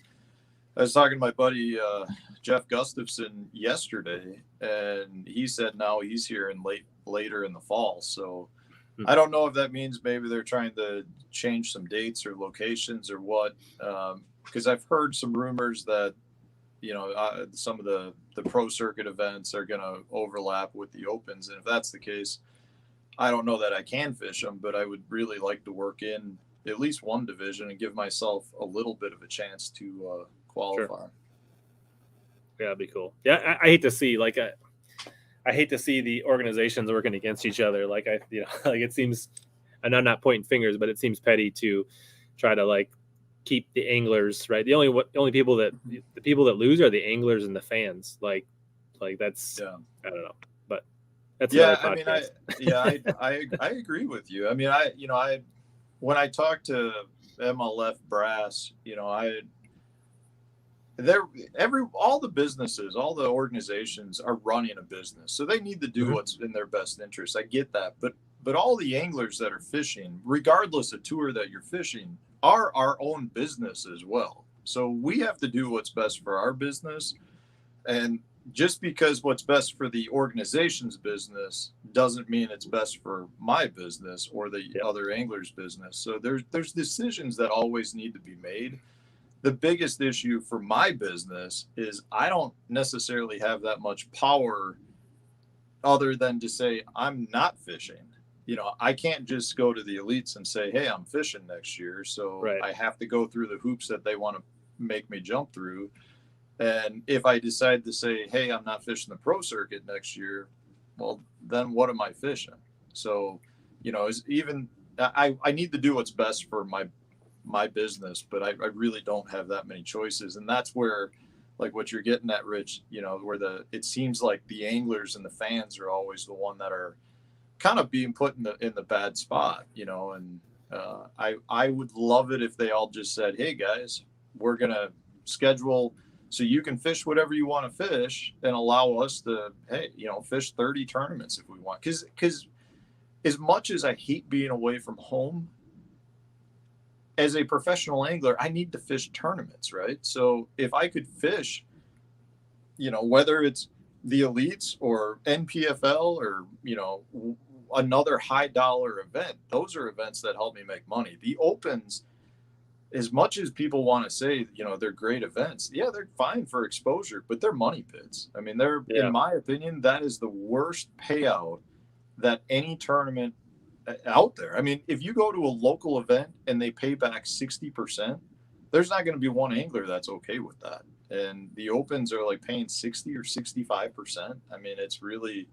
S2: I was talking to my buddy Jeff Gustafson yesterday, and he said now he's here in later in the fall. So I don't know if that means maybe they're trying to change some dates or locations or what, because I've heard some rumors that some of the pro circuit events are going to overlap with the Opens, and if that's the case, I don't know that I can fish them, but I would really like to work in at least one division and give myself a little bit of a chance to qualify.
S1: Sure. Yeah, that'd be cool. Yeah, I hate to see I hate to see the organizations working against each other. Like like it seems, and I'm not pointing fingers, but it seems petty to try to like keep the anglers, right. The only people that lose are the anglers and the fans. Like that's,
S2: Yeah.
S1: I don't know, but that's
S2: Yeah,
S1: another podcast.
S2: I agree with you. I mean, when I talk to MLF brass, all the businesses, all the organizations are running a business, so they need to do what's in their best interest. I get that, but all the anglers that are fishing, regardless of tour that you're fishing, are our own business as well. So we have to do what's best for our business, and just because what's best for the organization's business doesn't mean it's best for my business or the other angler's business. So there's decisions that always need to be made. The biggest issue for my business is I don't necessarily have that much power other than to say I'm not fishing. I can't just go to the elites and say, hey, I'm fishing next year. So I have to go through the hoops that they want to make me jump through. And if I decide to say, hey, I'm not fishing the pro circuit next year, well, then what am I fishing? So, I need to do what's best for my business, but I really don't have that many choices. And that's where, like what you're getting at, Rich, where it seems like the anglers and the fans are always the one that are kind of being put in the bad spot, and I would love it if they all just said, hey guys, we're going to schedule so you can fish whatever you want to fish and allow us to, hey, fish 30 tournaments if we want. Because as much as I hate being away from home, as a professional angler, I need to fish tournaments, right? So if I could fish, whether it's the elites or NPFL or, another high dollar event, those are events that help me make money. The opens, as much as people want to say, they're great events, they're fine for exposure, but they're money pits. I mean, in my opinion, that is the worst payout that any tournament out there. I mean, if you go to a local event and they pay back 60%, there's not going to be one angler that's okay with that. And the opens are like paying 60 or 65%. I mean, it's really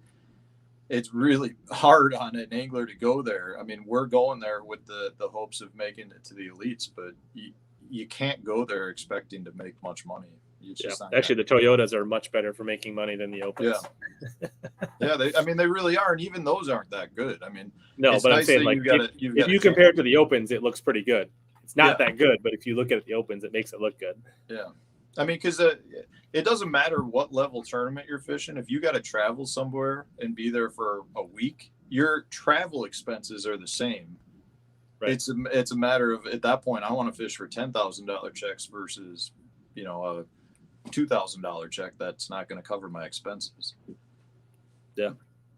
S2: hard on an angler to go there. I mean, we're going there with the hopes of making it to the elites, but you can't go there expecting to make much money.
S1: Actually, the Toyotas are much better for making money than the opens.
S2: They really are, and even those aren't that good. I mean,
S1: no, but I'm saying, like, if you compare it to the opens, it looks pretty good. It's not that good, but if you look at the opens, it makes it look good.
S2: Yeah, I mean, because it doesn't matter what level tournament you're fishing. If you got to travel somewhere and be there for a week, your travel expenses are the same. Right. It's a matter of, at that point, I want to fish for $10,000 checks versus, a $2,000 check that's not going to cover my expenses.
S1: Yeah.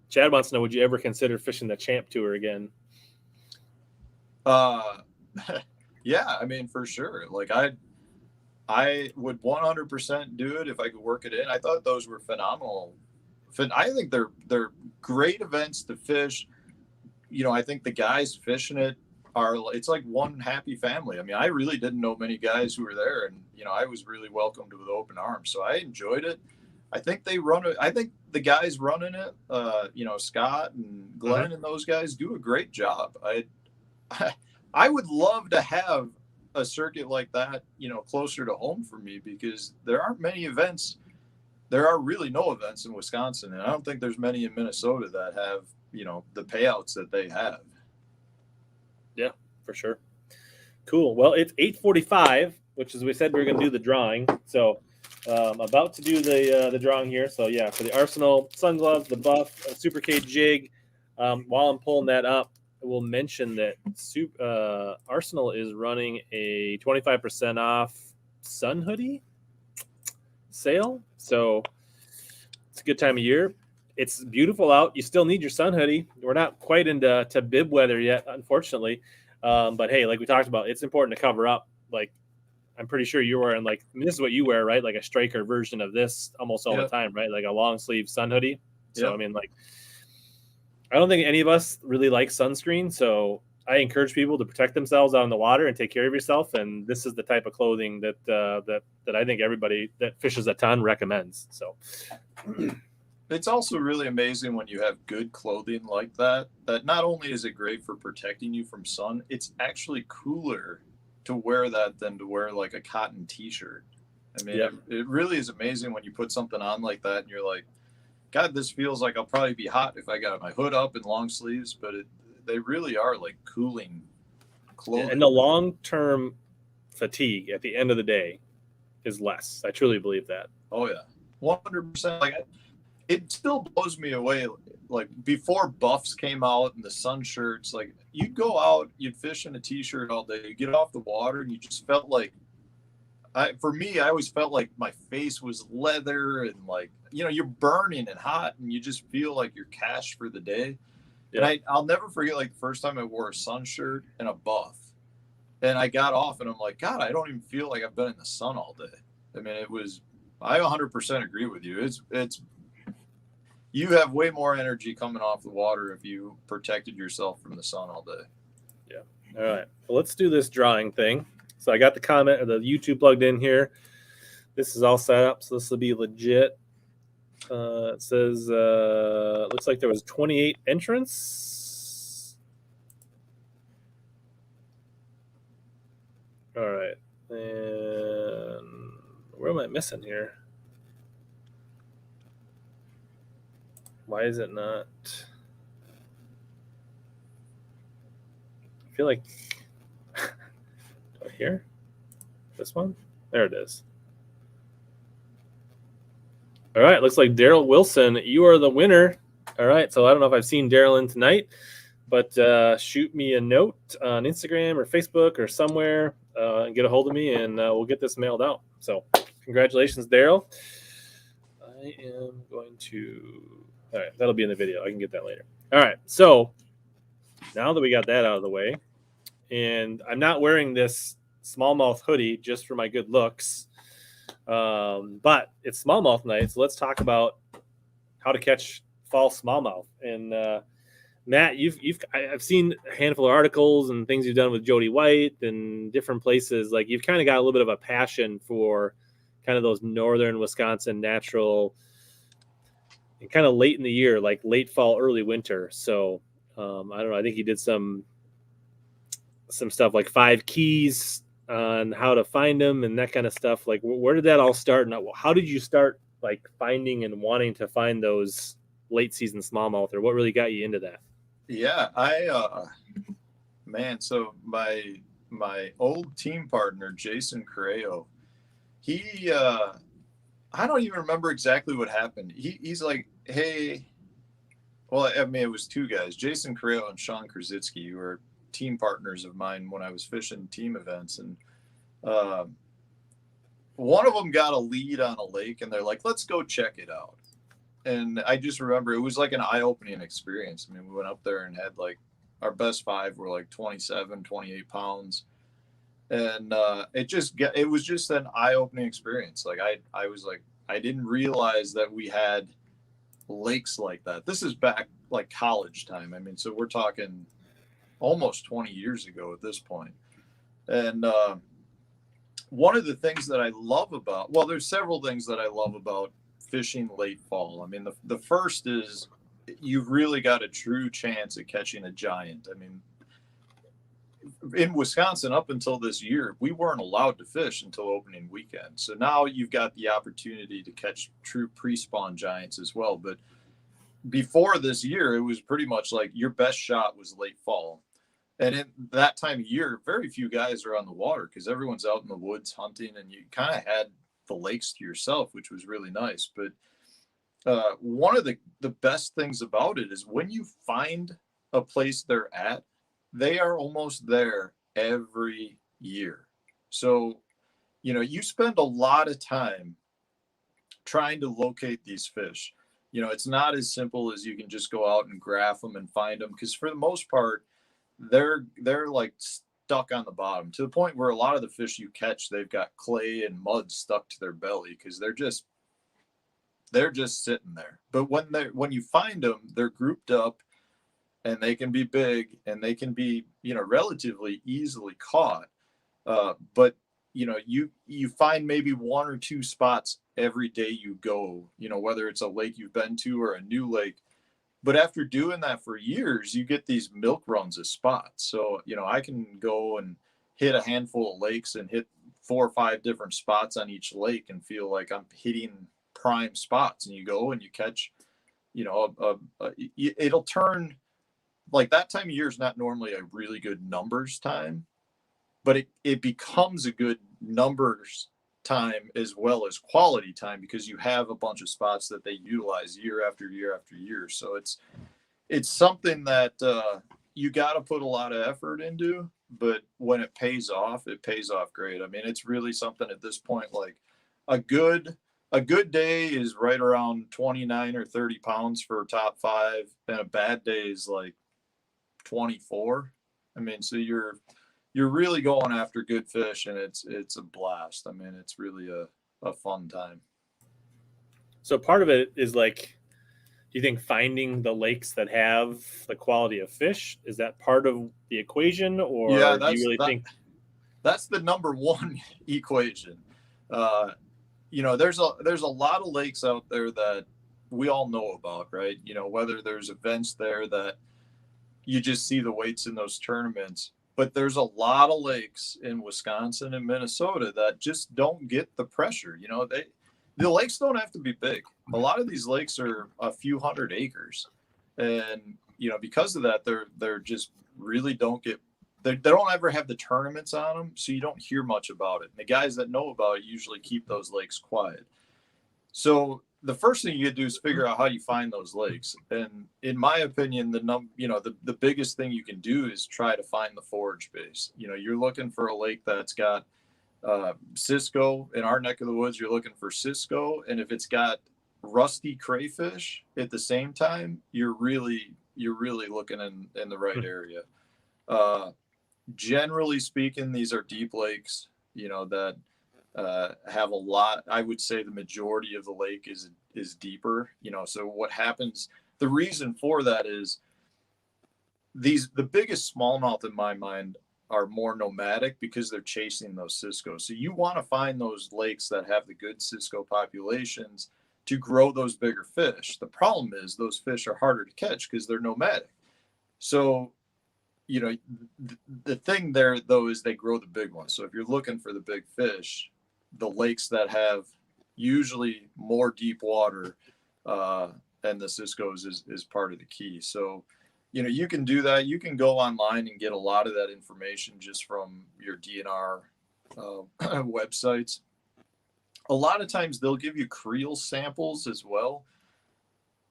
S1: Chad wants to know, would you ever consider fishing the Champ Tour again?
S2: Yeah, I mean, for sure. Like I would 100% do it if I could work it in. I thought those were phenomenal. I think they're great events to fish. I think the guys fishing it's like one happy family. I mean, I really didn't know many guys who were there, and I was really welcomed with open arms. So I enjoyed it. I think I think the guys running it, Scott and Glenn and those guys do a great job. I would love to have a circuit like that, closer to home for me, because there aren't many events. There are really no events in Wisconsin, and I don't think there's many in Minnesota that have, the payouts that they have.
S1: Yeah, for sure. Cool. Well, it's 8:45, which is, we said we were going to do the drawing. So about to do the drawing here. So yeah, for the Arsenal Sun Gloves, the Buff Super K jig. While I'm pulling that up, we'll mention that Arsenal is running a 25% off sun hoodie sale. So it's a good time of year. It's beautiful out. You still need your sun hoodie. We're not quite into bib weather yet, unfortunately. But hey, like we talked about, it's important to cover up. Like, I'm pretty sure you're wearing, like, I mean, this is what you wear, right? Like a striker version of this almost all the time, right? Like a long sleeve sun hoodie. So, I mean, like, I don't think any of us really like sunscreen, so I encourage people to protect themselves out in the water and take care of yourself. And this is the type of clothing that I think everybody that fishes a ton recommends. So
S2: It's also really amazing when you have good clothing like that, that not only is it great for protecting you from sun, it's actually cooler to wear that than to wear like a cotton t-shirt. I mean,
S1: Yep.
S2: it really is amazing when you put something on like that and you're like, God, this feels like I'll probably be hot if I got my hood up and long sleeves, but they really are like cooling clothing.
S1: And the long-term fatigue at the end of the day is less. I truly believe that.
S2: Oh yeah, 100%. Like it still blows me away. Like before buffs came out and the sun shirts, like you'd go out, you'd fish in a t-shirt all day, you get off the water, and you just felt like, for me, I always felt like my face was leather and like, you know, you're burning and hot and you just feel like you're cashed for the day.
S1: Yeah.
S2: And I'll never forget like the first time I wore a sun shirt and a buff, and I got off and I'm like, God, I don't even feel like I've been in the sun all day. I mean, I 100% agree with you. It's, you have way more energy coming off the water if you protected yourself from the sun all day.
S1: Yeah. All right. Well, let's do this drawing thing. So I got the comment or the YouTube plugged in here. This is all set up, so this will be legit. It says it looks like there was 28 entrants. All right. And where am I missing here? Why is it not? I feel like here, this one, there it is. All right, looks like Daryl Wilson, you are the winner. All right, so I don't know if I've seen Daryl in tonight, but shoot me a note on Instagram or Facebook or somewhere and get a hold of me, and we'll get this mailed out. So congratulations, Daryl. I am going to, all right, that'll be in the video. I can get that later. All right, so now that we got that out of the way, and I'm not wearing this smallmouth hoodie just for my good looks, but it's smallmouth night, so let's talk about how to catch fall smallmouth. And Matt, I've seen a handful of articles and things you've done with Jody White and different places. Like you've kind of got a little bit of a passion for kind of those northern Wisconsin natural and kind of late in the year, like late fall, early winter. So I don't know. I think you did some stuff like 5 keys on how to find them and that kind of stuff. Like where did that all start? And how did you start like finding and wanting to find those late season smallmouth, or what really got you into that?
S2: Yeah, man, so my old team partner, Jason Correo, he, I don't even remember exactly what happened. He's like, hey, well, I mean, it was 2 guys, Jason Correo and Sean Krasitsky, who were team partners of mine when I was fishing team events. And one of them got a lead on a lake and they're like, let's go check it out. And I just remember it was like an eye-opening experience. I mean, we went up there and had like our best 5 were like 27, 28 pounds. And it was just an eye-opening experience. Like I was like, I didn't realize that we had lakes like that. This is back like college time. I mean, so we're talking almost 20 years ago at this point. And one of the things that I love about, well, there's several things that I love about fishing late fall. I mean, the first is you've really got a true chance at catching a giant. I mean, in Wisconsin, up until this year, we weren't allowed to fish until opening weekend. So now you've got the opportunity to catch true pre-spawn giants as well. But before this year, it was pretty much like your best shot was late fall. And in that time of year, very few guys are on the water because everyone's out in the woods hunting, and you kind of had the lakes to yourself, which was really nice. But one of the best things about it is when you find a place they're at, they are almost there every year. So, you know, you spend a lot of time trying to locate these fish. You know, it's not as simple as you can just go out and graph them and find them, because for the most part, they're like stuck on the bottom, to the point where a lot of the fish you catch, they've got clay and mud stuck to their belly because they're just sitting there. But when you find them, they're grouped up and they can be big, and they can be, relatively easily caught. But you find maybe one or two spots every day you go, whether it's a lake you've been to or a new lake. But after doing that for years, you get these milk runs of spots. So, I can go and hit a handful of lakes and hit 4 or 5 different spots on each lake and feel like I'm hitting prime spots. And you go and you catch, it'll turn, like, that time of year is not normally a really good numbers time, but it becomes a good numbers time as well as quality time, because you have a bunch of spots that they utilize year after year after year. So it's something that you got to put a lot of effort into, but when it pays off great. I mean, it's really something at this point. Like, a good day is right around 29 or 30 pounds for top 5, and a bad day is like 24. I mean, so you're really going after good fish, and it's a blast. I mean, it's really a fun time.
S1: So part of it is like, do you think finding the lakes that have the quality of fish, is that part of the equation, or
S2: Yeah,
S1: do you really think
S2: that's the number one equation? There's a lot of lakes out there that we all know about, right? Whether there's events there that you just see the weights in those tournaments. But there's a lot of lakes in Wisconsin and Minnesota that just don't get the pressure. The lakes don't have to be big. A lot of these lakes are a few hundred acres, and because of that, they're just really they don't ever have the tournaments on them, so you don't hear much about it. And the guys that know about it usually keep those lakes quiet. So the first thing you do is figure out how you find those lakes. And in my opinion, the biggest thing you can do is try to find the forage base. You're looking for a lake that's got Cisco. In our neck of the woods, you're looking for Cisco. And if it's got rusty crayfish at the same time, you're really looking in the right area. Generally speaking, these are deep lakes, that have a lot. I would say the majority of the lake is deeper. So what happens? The reason for that is the biggest smallmouth in my mind are more nomadic because they're chasing those Cisco. So you want to find those lakes that have the good Cisco populations to grow those bigger fish. The problem is those fish are harder to catch because they're nomadic. So the thing there, though, is they grow the big ones. So if you're looking for the big fish, the lakes that have usually more deep water and the Cisco's is part of the key. So, you can do that. You can go online and get a lot of that information just from your DNR websites. A lot of times they'll give you creel samples as well.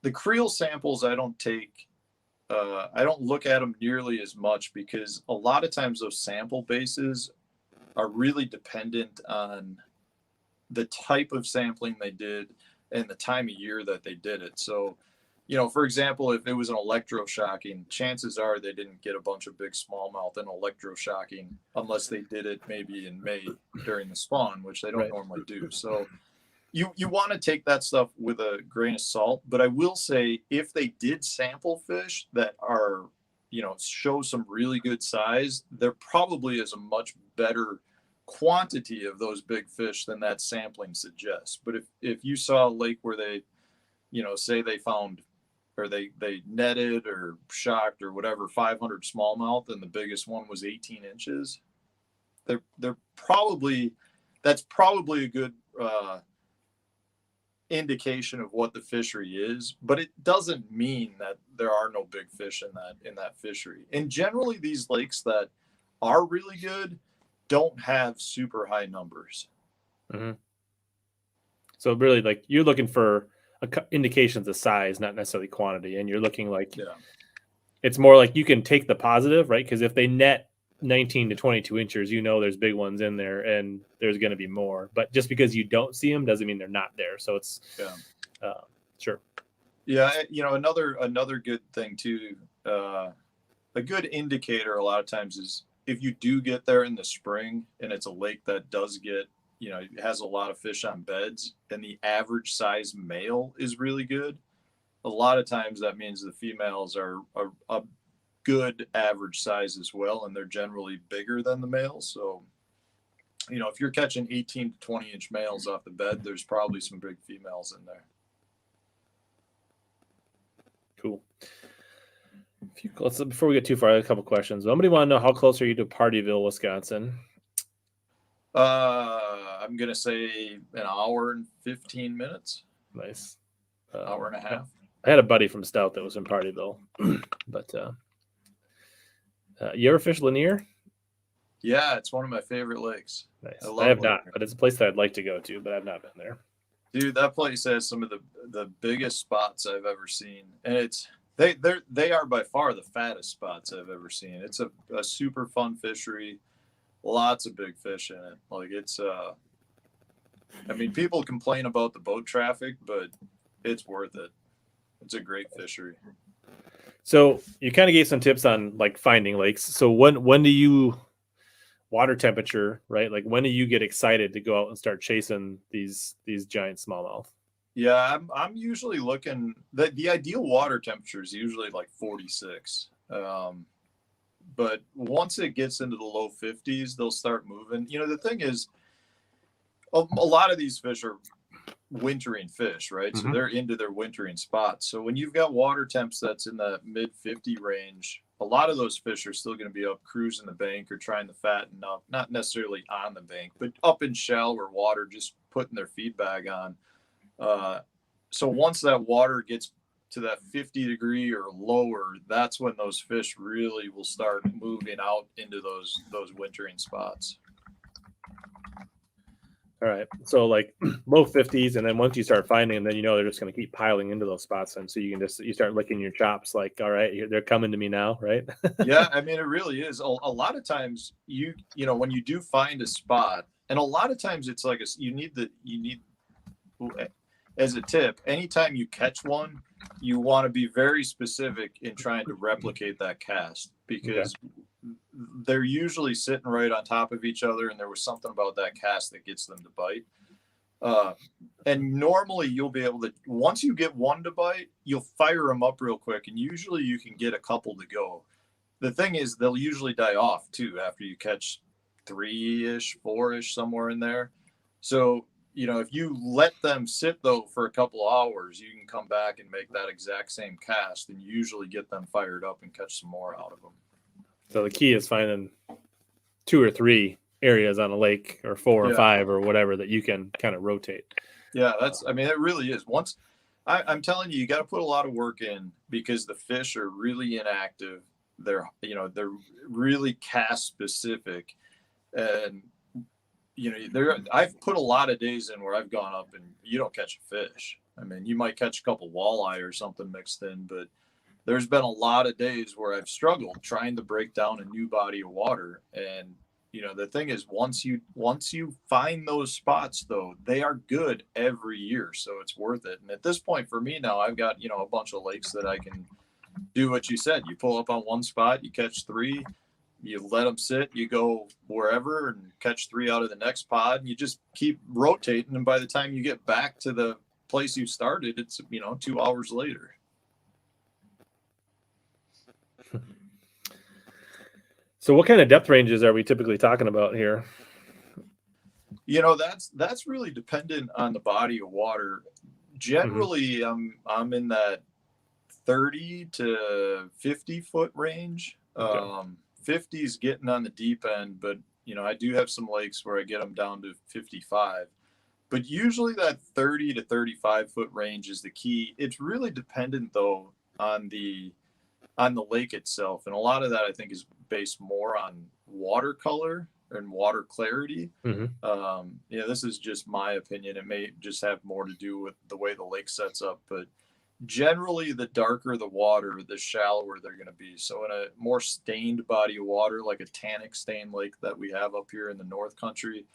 S2: The creel samples I don't look at them nearly as much, because a lot of times those sample bases are really dependent on the type of sampling they did and the time of year that they did it. So, for example, if it was an electroshocking, chances are they didn't get a bunch of big smallmouth in electroshocking unless they did it maybe in May during the spawn, which they don't normally do. So you want to take that stuff with a grain of salt. But I will say, if they did sample fish that are, show some really good size, there probably is a much better quantity of those big fish than that sampling suggests. But if you saw a lake where they, say they found, or they netted or shocked or whatever 500 smallmouth, and the biggest one was 18 inches, that's probably a good indication of what the fishery is. But it doesn't mean that there are no big fish in that fishery. And generally these lakes that are really good don't have super high numbers.
S1: Mm-hmm. So really, like, you're looking for indications of size, not necessarily quantity, and you're looking like, it's more like you can take the positive, right? Because if they net 19 to 22 inches, there's big ones in there, and there's going to be more. But just because you don't see them doesn't mean they're not there. So it's sure.
S2: Yeah, another good thing too, a good indicator a lot of times is if you do get there in the spring and it's a lake that does get, it has a lot of fish on beds, and the average size male is really good. A lot of times that means the females are good average size as well, and they're generally bigger than the males. So, if you're catching 18 to 20-inch males off the bed, there's probably some big females in there.
S1: Cool. Before we get too far, I have a couple questions. Somebody want to know, how close are you to Partyville, Wisconsin?
S2: I'm gonna say an hour and 15 minutes.
S1: Nice.
S2: Hour and a half.
S1: I had a buddy from Stout that was in Partyville, but you ever fish Lanier?
S2: Yeah, it's one of my favorite lakes.
S1: Nice. I have not, but it's a place that I'd like to go to, but I've not been there.
S2: Dude, that place has some of the biggest spots I've ever seen, and they are by far the fattest spots I've ever seen. It's a super fun fishery, lots of big fish in it. Like people complain about the boat traffic, but it's worth it. It's a great fishery.
S1: So you kind of gave some tips on like finding lakes. So when do you, water temperature, right? Like when do you get excited to go out and start chasing these giant smallmouth?
S2: Yeah, I'm usually looking, the ideal water temperature is usually like 46. But once it gets into the low 50s, they'll start moving. The thing is, a lot of these fish are wintering fish, right?
S1: Mm-hmm.
S2: So they're into their wintering spots. So when you've got water temps that's in the mid 50 range, a lot of those fish are still going to be up cruising the bank or trying to fatten up, not necessarily on the bank, but up in shallower water, just putting their feed bag on. So once that water gets to that 50 degree or lower, that's when those fish really will start moving out into those wintering spots.
S1: All right. So like low 50s, and then once you start finding them, then they're just going to keep piling into those spots, and so you start licking your chops like, all right, they're coming to me now, right?
S2: Yeah, it really is. A lot of times when you do find a spot, and a lot of times it's like you need as a tip, anytime you catch one, you want to be very specific in trying to replicate that cast, because they're usually sitting right on top of each other, and there was something about that cast that gets them to bite. And normally you'll be able to, once you get one to bite, you'll fire them up real quick, and usually you can get a couple to go. The thing is, they'll usually die off too after you catch 3-ish, 4-ish, somewhere in there. So if you let them sit though for a couple of hours, you can come back and make that exact same cast and usually get them fired up and catch some more out of them.
S1: So the key is finding 2 or 3 areas on a lake, or 4 or 5 or whatever, that you can kind of rotate.
S2: Yeah, it really is. Once I'm telling you got to put a lot of work in, because the fish are really inactive. They're really cast specific, and I've put a lot of days in where I've gone up and you don't catch a fish. You might catch a couple walleye or something mixed in, but there's been a lot of days where I've struggled trying to break down a new body of water. And the thing is, once you find those spots though, they are good every year, so it's worth it. And at this point for me now, I've got a bunch of lakes that I can do what you said. You pull up on one spot, you catch 3, you let them sit, you go wherever and catch 3 out of the next pod, and you just keep rotating, and by the time you get back to the place you started, it's 2 hours later.
S1: So what kind of depth ranges are we typically talking about here?
S2: That's really dependent on the body of water. Generally, I'm in that 30 to 50 foot range.
S1: Okay.
S2: 50 is getting on the deep end, but I do have some lakes where I get them down to 55. But usually that 30 to 35 foot range is the key. It's really dependent though on the lake itself, and a lot of that I think is based more on watercolor and water clarity. This is just my opinion. It may just have more to do with the way the lake sets up, but generally the darker the water, the shallower they're going to be. So in a more stained body of water, like a tannic stained lake that we have up here in the North Country,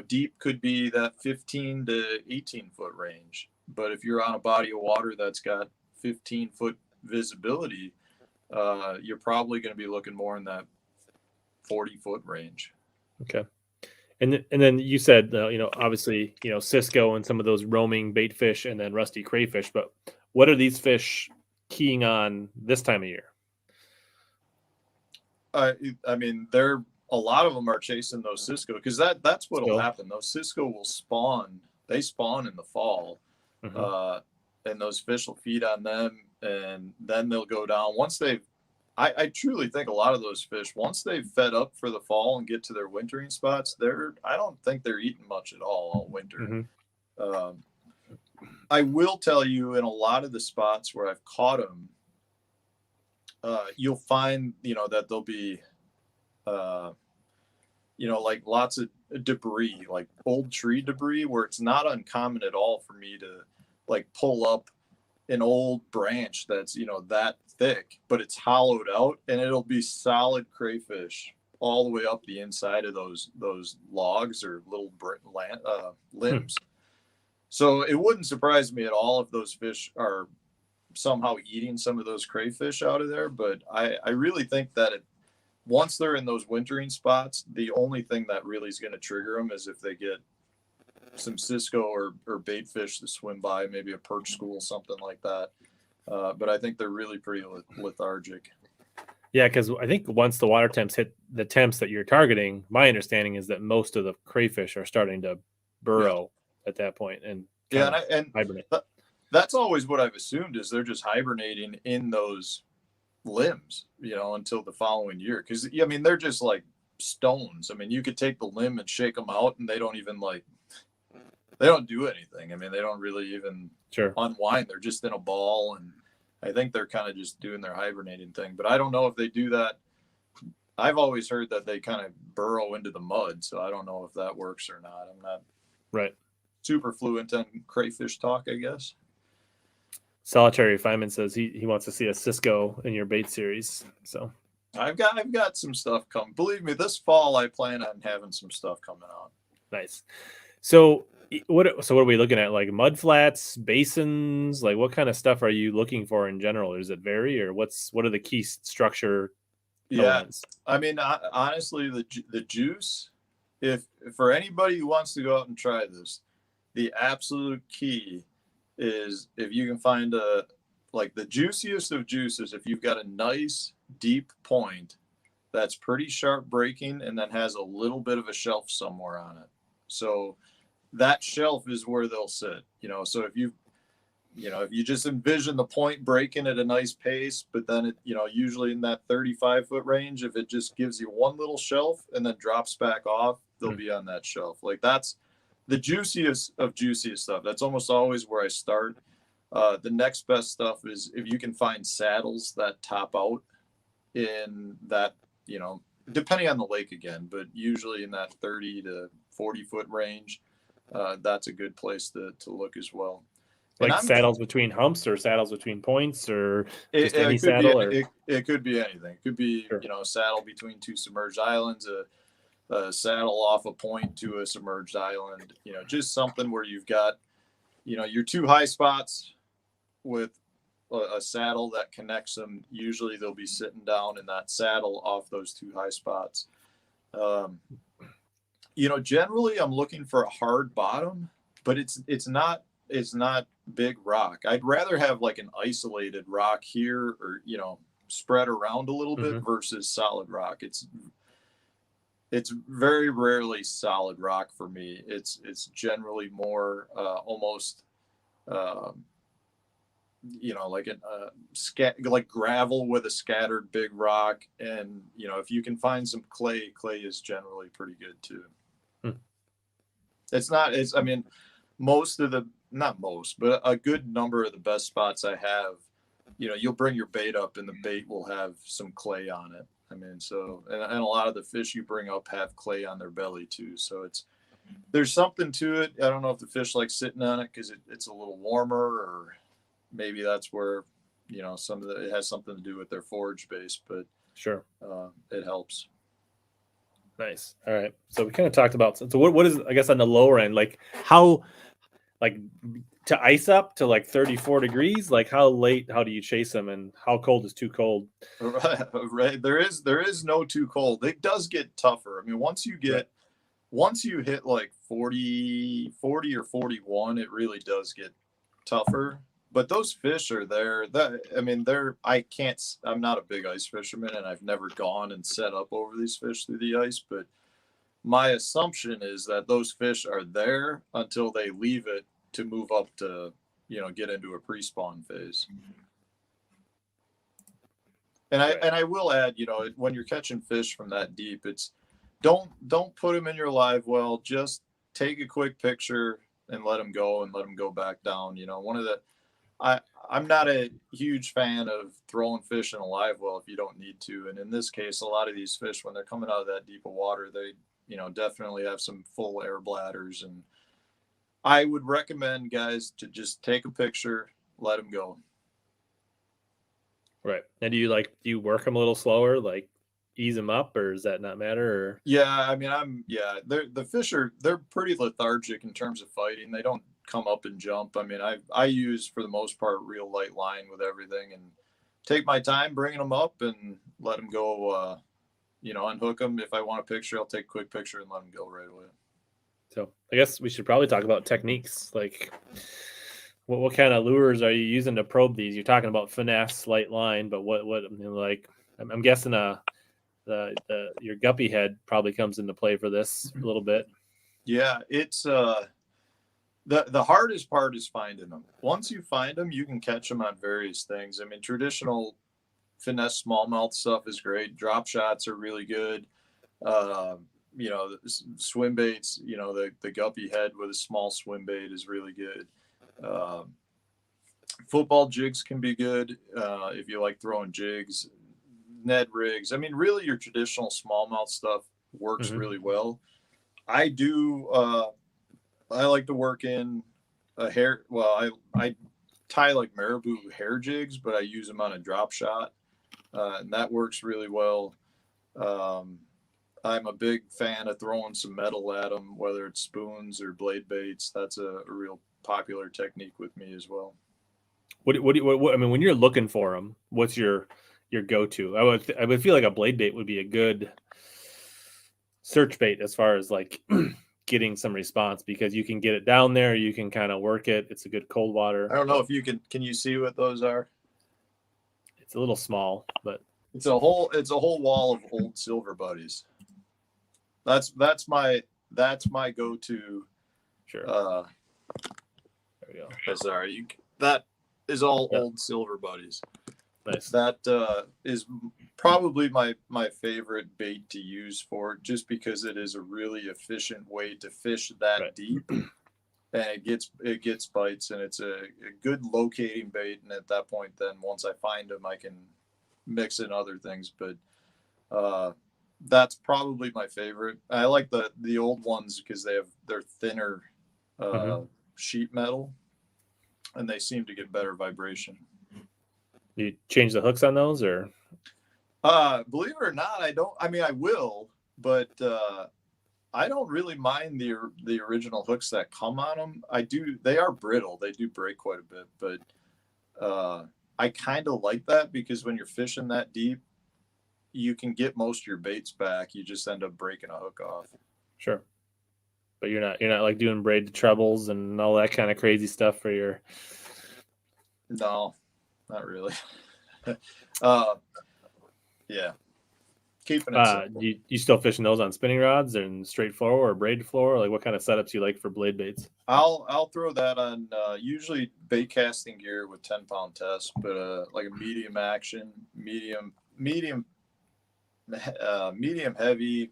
S2: deep could be that 15 to 18 foot range. But if you're on a body of water that's got 15 foot visibility, you're probably going to be looking more in that 40 foot range.
S1: Okay. And then you said, obviously, Cisco and some of those roaming bait fish, and then rusty crayfish. But what are these fish keying on this time of year?
S2: I mean, a lot of them are chasing those Cisco because that's what'll
S1: Still.
S2: happen. Those Cisco will spawn. They spawn in the fall,
S1: Mm-hmm.
S2: and those fish will feed on them, and then they'll go down. Once they've, I truly think a lot of those fish, once they've fed up for the fall and get to their wintering spots, I don't think they're eating much at all winter.
S1: Mm-hmm.
S2: Um, I will tell you, in a lot of the spots where I've caught them, you'll find, that there'll be, uh, like lots of debris, like old tree debris, where it's not uncommon at all for me to like pull up an old branch that's, that thick, but it's hollowed out, and it'll be solid crayfish all the way up the inside of those logs or little limbs. So it wouldn't surprise me at all if those fish are somehow eating some of those crayfish out of there. But I really think that once they're in those wintering spots, the only thing that really is going to trigger them is if they get some Cisco or bait fish that swim by, maybe a perch school, something like that. But I think they're really pretty lethargic.
S1: Yeah, because I think once the water temps hit the temps that you're targeting, my understanding is that most of the crayfish are starting to burrow at that point and hibernate.
S2: That's always what I've assumed, is they're just hibernating in those limbs, until the following year. Because I mean, they're just like stones. I mean, you could take the limb and shake them out, and they don't even they don't do anything. I mean, they don't really even unwind. They're just in a ball, and I think they're kind of just doing their hibernating thing. But I don't know if they do that. I've always heard that they kind of burrow into the mud, so I don't know if that works or not. I'm not super fluent on crayfish talk, I guess.
S1: Solitary Refinement says he wants to see a Cisco in your bait series. So
S2: I've got some stuff coming. Believe me, this fall I plan on having some stuff coming out.
S1: Nice. So what are we looking at? Like mud flats, basins? Like what kind of stuff are you looking for in general? Or does it vary, or what are the key structure elements?
S2: I mean, honestly, the juice, if for anybody who wants to go out and try this, the absolute key is if you can find the juiciest of juices, if you've got a nice deep point that's pretty sharp breaking and then has a little bit of a shelf somewhere on it. So that shelf is where they'll sit, so if you just envision the point breaking at a nice pace, but then it, usually in that 35-foot range, if it just gives you one little shelf and then drops back off, they'll be on that shelf. Like that's the juiciest of juiciest stuff. That's almost always where I start. The next best stuff is if you can find saddles that top out in that, depending on the lake again, but usually in that 30 to 40-foot range. That's a good place to look as well.
S1: Like saddles between humps or saddles between points, or just any saddle?
S2: It could be anything. It could be, a saddle between two submerged islands, a saddle off a point to a submerged island, just something where you've got, your two high spots with a saddle that connects them. Usually they'll be sitting down in that saddle off those two high spots. Generally I'm looking for a hard bottom, but it's not big rock. I'd rather have like an isolated rock here or, spread around a little bit versus solid rock. It's very rarely solid rock for me. It's generally more almost, like gravel with a scattered big rock. And, if you can find some clay is generally pretty good too. Not most, but a good number of the best spots I have, you'll bring your bait up and the bait will have some clay on it. I mean, so, and a lot of the fish you bring up have clay on their belly too. So there's something to it. I don't know if the fish like sitting on it because it's a little warmer, or maybe that's where, it has something to do with their forage base, but it helps.
S1: Nice. All right. So we kind of talked about, so what is, I guess, on the lower end, like how, like to ice up to like 34 degrees, like how do you chase them, and how cold is too cold?
S2: Right. There is no too cold. It does get tougher. I mean, once you hit like 40 or 41, it really does get tougher. but those fish are there. I'm not a big ice fisherman, and I've never gone and set up over these fish through the ice, but my assumption is that those fish are there until they leave it to move up to, get into a pre-spawn phase. And I will add, when you're catching fish from that deep, it's don't put them in your live well. Just take a quick picture and let them go back down. I'm not a huge fan of throwing fish in a live well if you don't need to. And in this case, a lot of these fish, when they're coming out of that deep of water, they, definitely have some full air bladders. And I would recommend guys to just take a picture, let them go.
S1: Right. And do you work them a little slower, like ease them up, or does that not matter? Or?
S2: Yeah, the fish they're pretty lethargic in terms of fighting. They don't come up and jump. I use, for the most part, real light line with everything, and take my time bringing them up and let them go. Unhook them. If I want a picture, I'll take a quick picture and let them go right away. So
S1: I guess we should probably talk about techniques. Like, what kind of lures are you using to probe these? You're talking about finesse, light line, but I'm guessing your guppy head probably comes into play for this a little bit.
S2: Yeah, it's the hardest part is finding them. Once you find them, you can catch them on various things. Traditional finesse smallmouth stuff is great. Drop shots are really good. Swim baits, the guppy head with a small swim bait is really good. Football jigs can be good if you like throwing jigs. Ned rigs. Really your traditional smallmouth stuff works really well. I do. I like to work in a hair. Well, I tie like marabou hair jigs, but I use them on a drop shot, and that works really well. I'm a big fan of throwing some metal at them, whether it's spoons or blade baits. That's a real popular technique with me as well.
S1: What when you're looking for them, what's your go-to? I would feel like a blade bait would be a good search bait as far as like getting some response, because you can get it down there, you can kind of work it. It's a good cold water.
S2: I don't know if you can you see what those are?
S1: It's a little small, but
S2: it's a whole wall of old silver buddies. That's my go-to.
S1: Sure.
S2: There we go. Sorry, that is all old silver buddies.
S1: Nice.
S2: That is probably my favorite bait to use for it, just because it is a really efficient way to fish that deep, and it gets bites, and it's a good locating bait. And at that point, then once I find them, I can mix in other things. But that's probably my favorite. I like the old ones because they're thinner sheet metal, and they seem to get better vibration.
S1: You change the hooks on those, or?
S2: Believe it or not, I don't. I will, but I don't really mind the original hooks that come on them. I do. They are brittle. They do break quite a bit, but I kind of like that, because when you're fishing that deep, you can get most of your baits back. You just end up breaking a hook off.
S1: Sure. But you're not like doing braid trebles and all that kind of crazy stuff for your.
S2: No, not really. Yeah. Keeping it simple.
S1: You still fishing those on spinning rods and straight floor or braided floor? Like, what kind of setups you like for blade baits?
S2: I'll throw that on usually bait casting gear with 10-pound test, but like a medium action, medium heavy,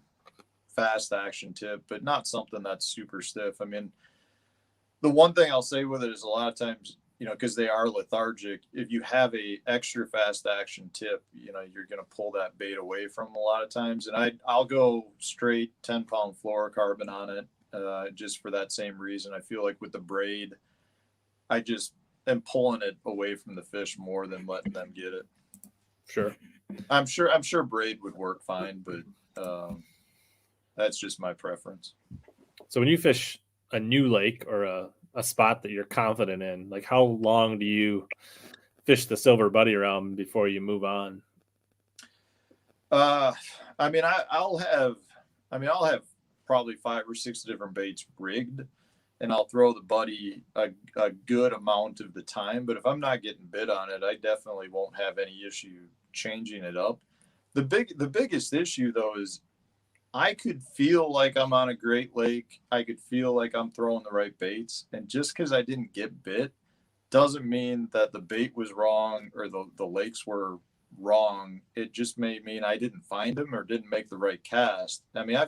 S2: fast action tip, but not something that's super stiff. The one thing I'll say with it is, a lot of times, because they are lethargic, if you have a extra fast action tip, you're going to pull that bait away from them a lot of times. And I'll go straight 10-pound fluorocarbon on it, just for that same reason. I feel like with the braid, I just am pulling it away from the fish more than letting them get it.
S1: Sure.
S2: I'm sure braid would work fine, but that's just my preference.
S1: So when you fish a new lake or a spot that you're confident in, like, how long do you fish the silver buddy around before you move on?
S2: I'll have probably 5 or 6 different baits rigged, and I'll throw the buddy a good amount of the time. But if I'm not getting bit on it, I definitely won't have any issue changing it up. The biggest issue though is I could feel like I'm on a great lake. I could feel like I'm throwing the right baits. And just because I didn't get bit doesn't mean that the bait was wrong or the lakes were wrong. It just may mean I didn't find them or didn't make the right cast. I mean,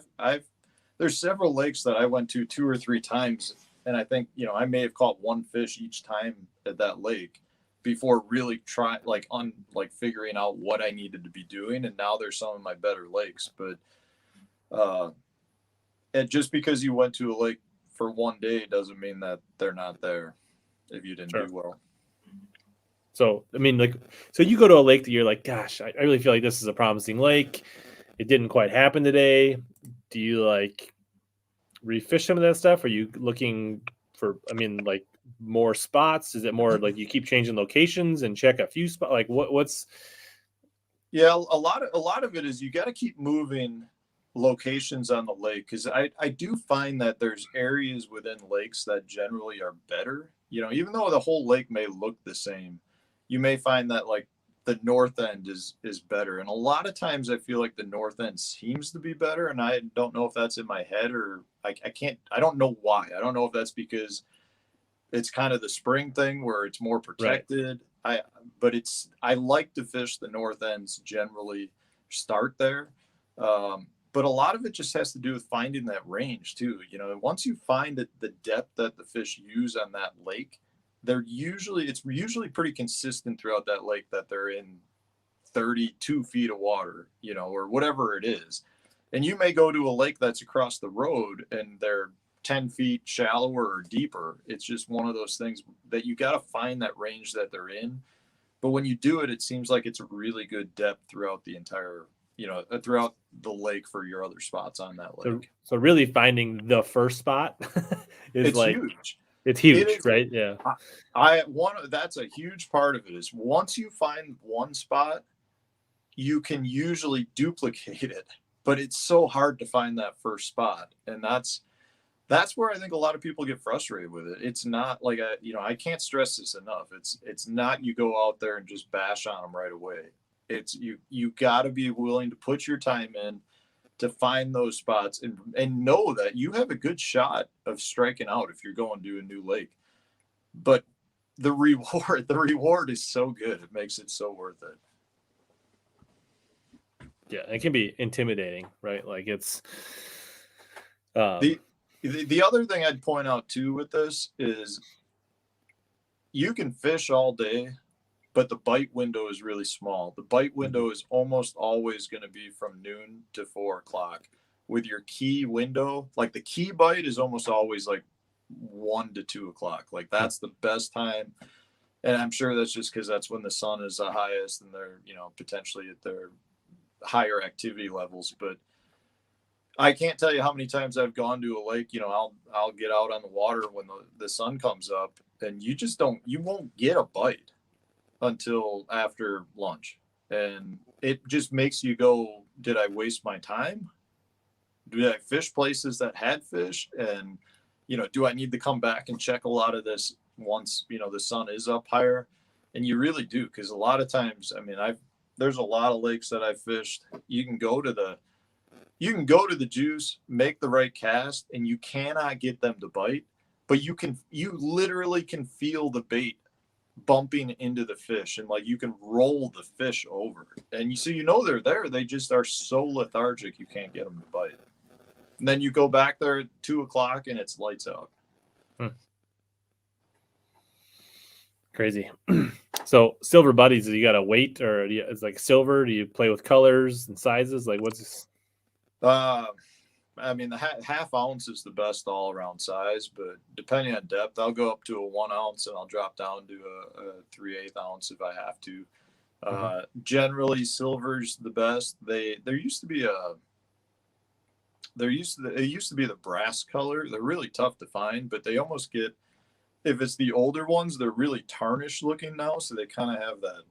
S2: there's several lakes that I went to 2 or 3 times, and I think, I may have caught one fish each time at that lake before really trying, like figuring out what I needed to be doing. And now they're some of my better lakes. But and just because you went to a lake for one day doesn't mean that they're not there if you didn't do well.
S1: So, I mean, so you go to a lake that you're like, gosh, I really feel like this is a promising lake. It didn't quite happen today. Do you refish some of that stuff? Are you looking for, more spots? Is it more like you keep changing locations and check a few spots? Like what's?
S2: Yeah, a lot of it is you got to keep moving locations on the lake, because I do find that there's areas within lakes that generally are better. Even though the whole lake may look the same, you may find that like the north end is better. And a lot of times I feel like the north end seems to be better. And I don't know if that's in my head or I don't know why. I don't know if that's because it's kind of the spring thing where it's more protected. Right. I like to fish the north ends, generally start there. But a lot of it just has to do with finding that range too. Once you find the depth that the fish use on that lake, it's usually pretty consistent throughout that lake that they're in 32 feet of water, or whatever it is. And you may go to a lake that's across the road and they're 10 feet shallower or deeper. It's just one of those things that you got to find that range that they're in. But when you do it, it seems like it's a really good depth throughout the entire, throughout the lake for your other spots on that lake.
S1: So really finding the first spot is
S2: huge.
S1: It's huge, right? Yeah.
S2: That's a huge part of it is once you find one spot, you can usually duplicate it, but it's so hard to find that first spot. And that's where I think a lot of people get frustrated with it. It's not like I can't stress this enough. It's not you go out there and just bash on them right away. It's you got to be willing to put your time in to find those spots and know that you have a good shot of striking out if you're going to a new lake. But the reward is so good. It makes it so worth it.
S1: Yeah, it can be intimidating, right? Like it's
S2: the other thing I'd point out too with this is you can fish all day, but the bite window is really small. The bite window is almost always going to be from noon to 4 o'clock. With your key window, like the key bite is almost always like 1 to 2 o'clock. Like that's the best time. And I'm sure that's just because that's when the sun is the highest and they're, potentially at their higher activity levels. But I can't tell you how many times I've gone to a lake, I'll get out on the water when the sun comes up and you won't get a bite until after lunch. And it just makes you go, did I waste my time? Did I fish places that had fish? And, do I need to come back and check a lot of this once, the sun is up higher? And you really do. Cause a lot of times, there's a lot of lakes that I've fished. You can go to the juice, make the right cast, and you cannot get them to bite, but you literally can feel the bait bumping into the fish, and like you can roll the fish over, and they're there. They just are so lethargic you can't get them to bite. And then you go back there at 2 o'clock and it's lights out.
S1: Crazy. So silver buddies, you got to wait, or it's like silver? Do you play with colors and sizes? Like what's this?
S2: The half ounce is the best all around size, but depending on depth, I'll go up to a 1 ounce and I'll drop down to a 3/8 ounce if I have to. Generally silver's the best. It used to be the brass color. They're really tough to find, but they almost get, if it's the older ones, they're really tarnished looking now. So they kind of have that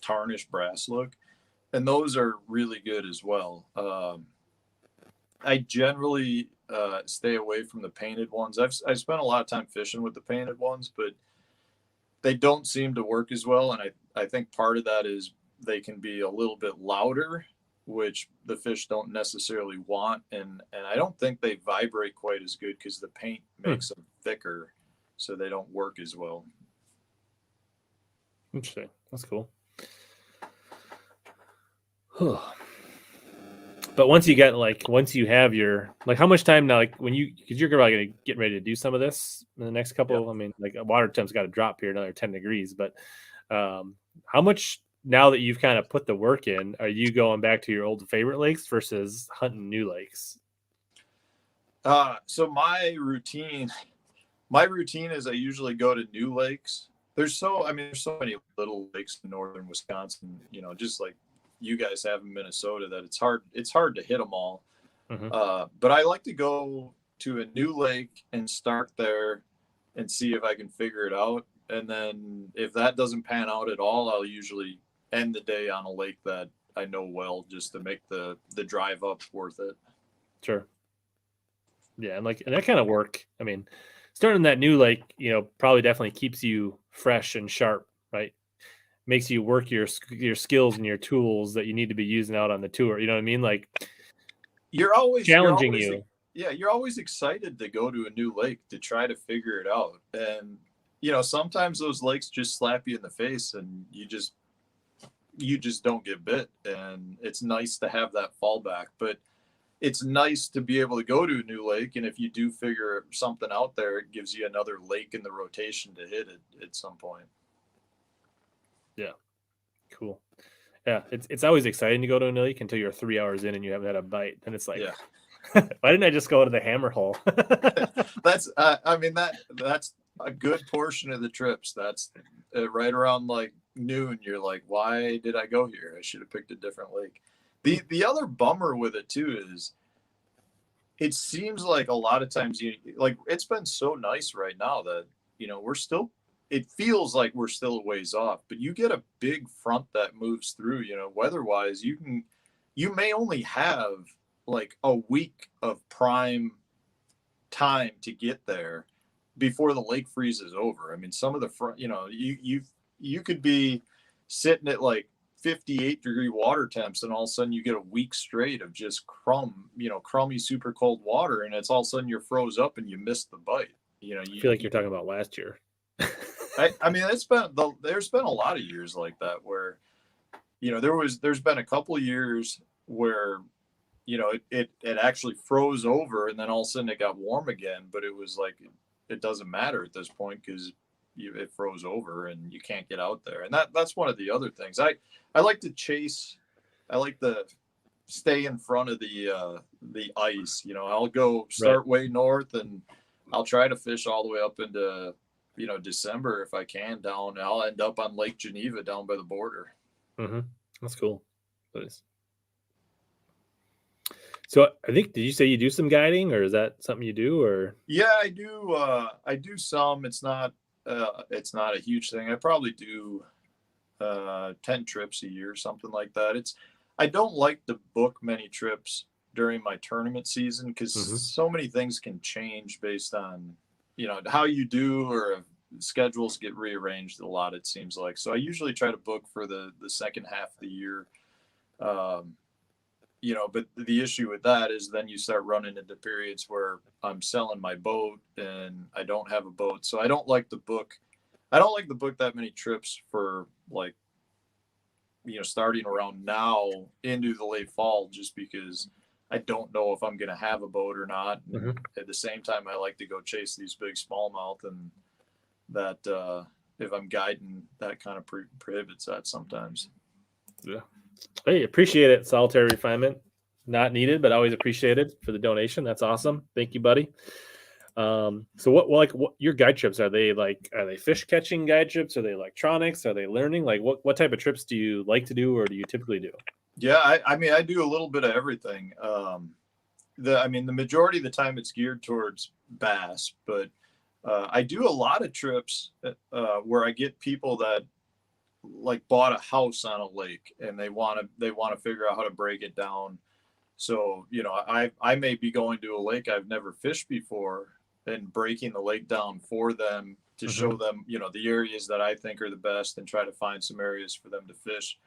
S2: tarnished brass look, and those are really good as well. I generally stay away from the painted ones. I've spent a lot of time fishing with the painted ones, but they don't seem to work as well. And I think part of that is they can be a little bit louder, which the fish don't necessarily want. And I don't think they vibrate quite as good because the paint makes them thicker, so they don't work as well.
S1: Interesting. That's cool. But once you have your, like, how much time now, like when because you're probably going to get ready to do some of this in the next couple,
S2: Yep.
S1: I mean, like water temp's got to drop here another 10 degrees, but how much, now that you've kind of put the work in, are you going back to your old favorite lakes versus hunting new lakes?
S2: So my routine is I usually go to new lakes. There's so many little lakes in northern Wisconsin, just like you guys have in Minnesota, that it's hard to hit them all. But I like to go to a new lake and start there and see if I can figure it out. And then if that doesn't pan out at all, I'll usually end the day on a lake that I know well, just to make the drive up worth it.
S1: Sure. Yeah. And that kind of work, I mean, starting that new lake, probably definitely keeps you fresh and sharp, right? Makes you work your skills and your tools that you need to be using out on the tour. You know what I mean? Like,
S2: you're always
S1: challenging you.
S2: Yeah, you're always excited to go to a new lake to try to figure it out. And sometimes those lakes just slap you in the face and you just don't get bit. And it's nice to have that fallback, but it's nice to be able to go to a new lake. And if you do figure something out there, it gives you another lake in the rotation to hit it at some point.
S1: Yeah. Cool. Yeah. It's always exciting to go to a lake until you're 3 hours in and you haven't had a bite. And it's like,
S2: yeah.
S1: Why didn't I just go to the hammer hole?
S2: That's a good portion of the trips. That's right around like noon. You're like, why did I go here? I should have picked a different lake. The other bummer with it too is it seems like a lot of times it's been so nice right now that, it feels like we're still a ways off, but you get a big front that moves through, weather-wise, you may only have like a week of prime time to get there before the lake freezes over. I mean, some of the front, you could be sitting at like 58-degree water temps, and all of a sudden you get a week straight of just crummy, super cold water, and it's all of a sudden you're froze up and you missed the bite.
S1: I feel like you're talking about last year.
S2: I mean, there's been a lot of years like that where, there's been a couple of years where, it actually froze over, and then all of a sudden it got warm again. But it was like, it doesn't matter at this point because it froze over and you can't get out there. And that's one of the other things. I like to chase. I like to stay in front of the ice. I'll go start way north, and I'll try to fish all the way up into December if I can down. I'll end up on Lake Geneva down by the border.
S1: That's cool. Nice. So I think, did you say you do some guiding, or is that something you do? Or
S2: yeah, I do. I do some. It's not a huge thing. I probably do 10 trips a year, something like that. I don't like to book many trips during my tournament season because so many things can change based on how you do, or if schedules get rearranged a lot, it seems like. So I usually try to book for the second half of the year. But the issue with that is then you start running into periods where I'm selling my boat and I don't have a boat. So I don't like to book that many trips for like, starting around now into the late fall, just because I don't know if I'm going to have a boat or not. And at the same time, I like to go chase these big smallmouth, and that if I'm guiding, that kind of prohibits that sometimes.
S1: Yeah. Hey, appreciate it. Solitary refinement, not needed, but always appreciated for the donation. That's awesome. Thank you, buddy. So what your guide trips, are they fish catching guide trips? Are they electronics? Are they learning? Like what type of trips do you like to do, or do you typically do?
S2: Yeah, I mean, I do a little bit of everything. The majority of the time it's geared towards bass, but I do a lot of trips where I get people that like bought a house on a lake and they want to figure out how to break it down. So, you know, I may be going to a lake I've never fished before and breaking the lake down for them to show them, you know, the areas that I think are the best and try to find some areas for them to fish.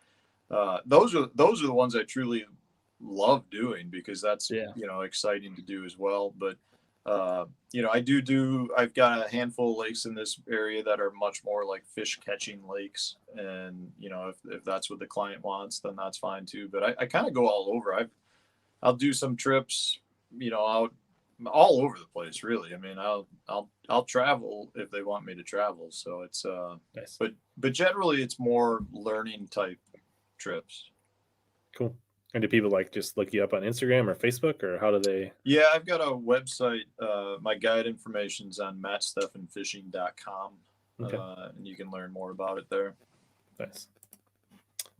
S2: Those are the ones I truly love doing because that's, you know, exciting to do as well. But, you know, I've got a handful of lakes in this area that are much more like fish catching lakes. And, you know, if that's what the client wants, then that's fine too. But I kind of go all over. I'll do some trips, you know, out all over the place, really. I mean, I'll travel if they want me to travel. So it's,
S1: nice.
S2: But generally it's more learning type trips.
S1: Cool. And do people like just look you up on Instagram or Facebook, or how do they?
S2: Yeah, I've got a website. My guide information's on mattstefanfishing.com.
S1: Okay.
S2: And you can learn more about it there.
S1: Nice.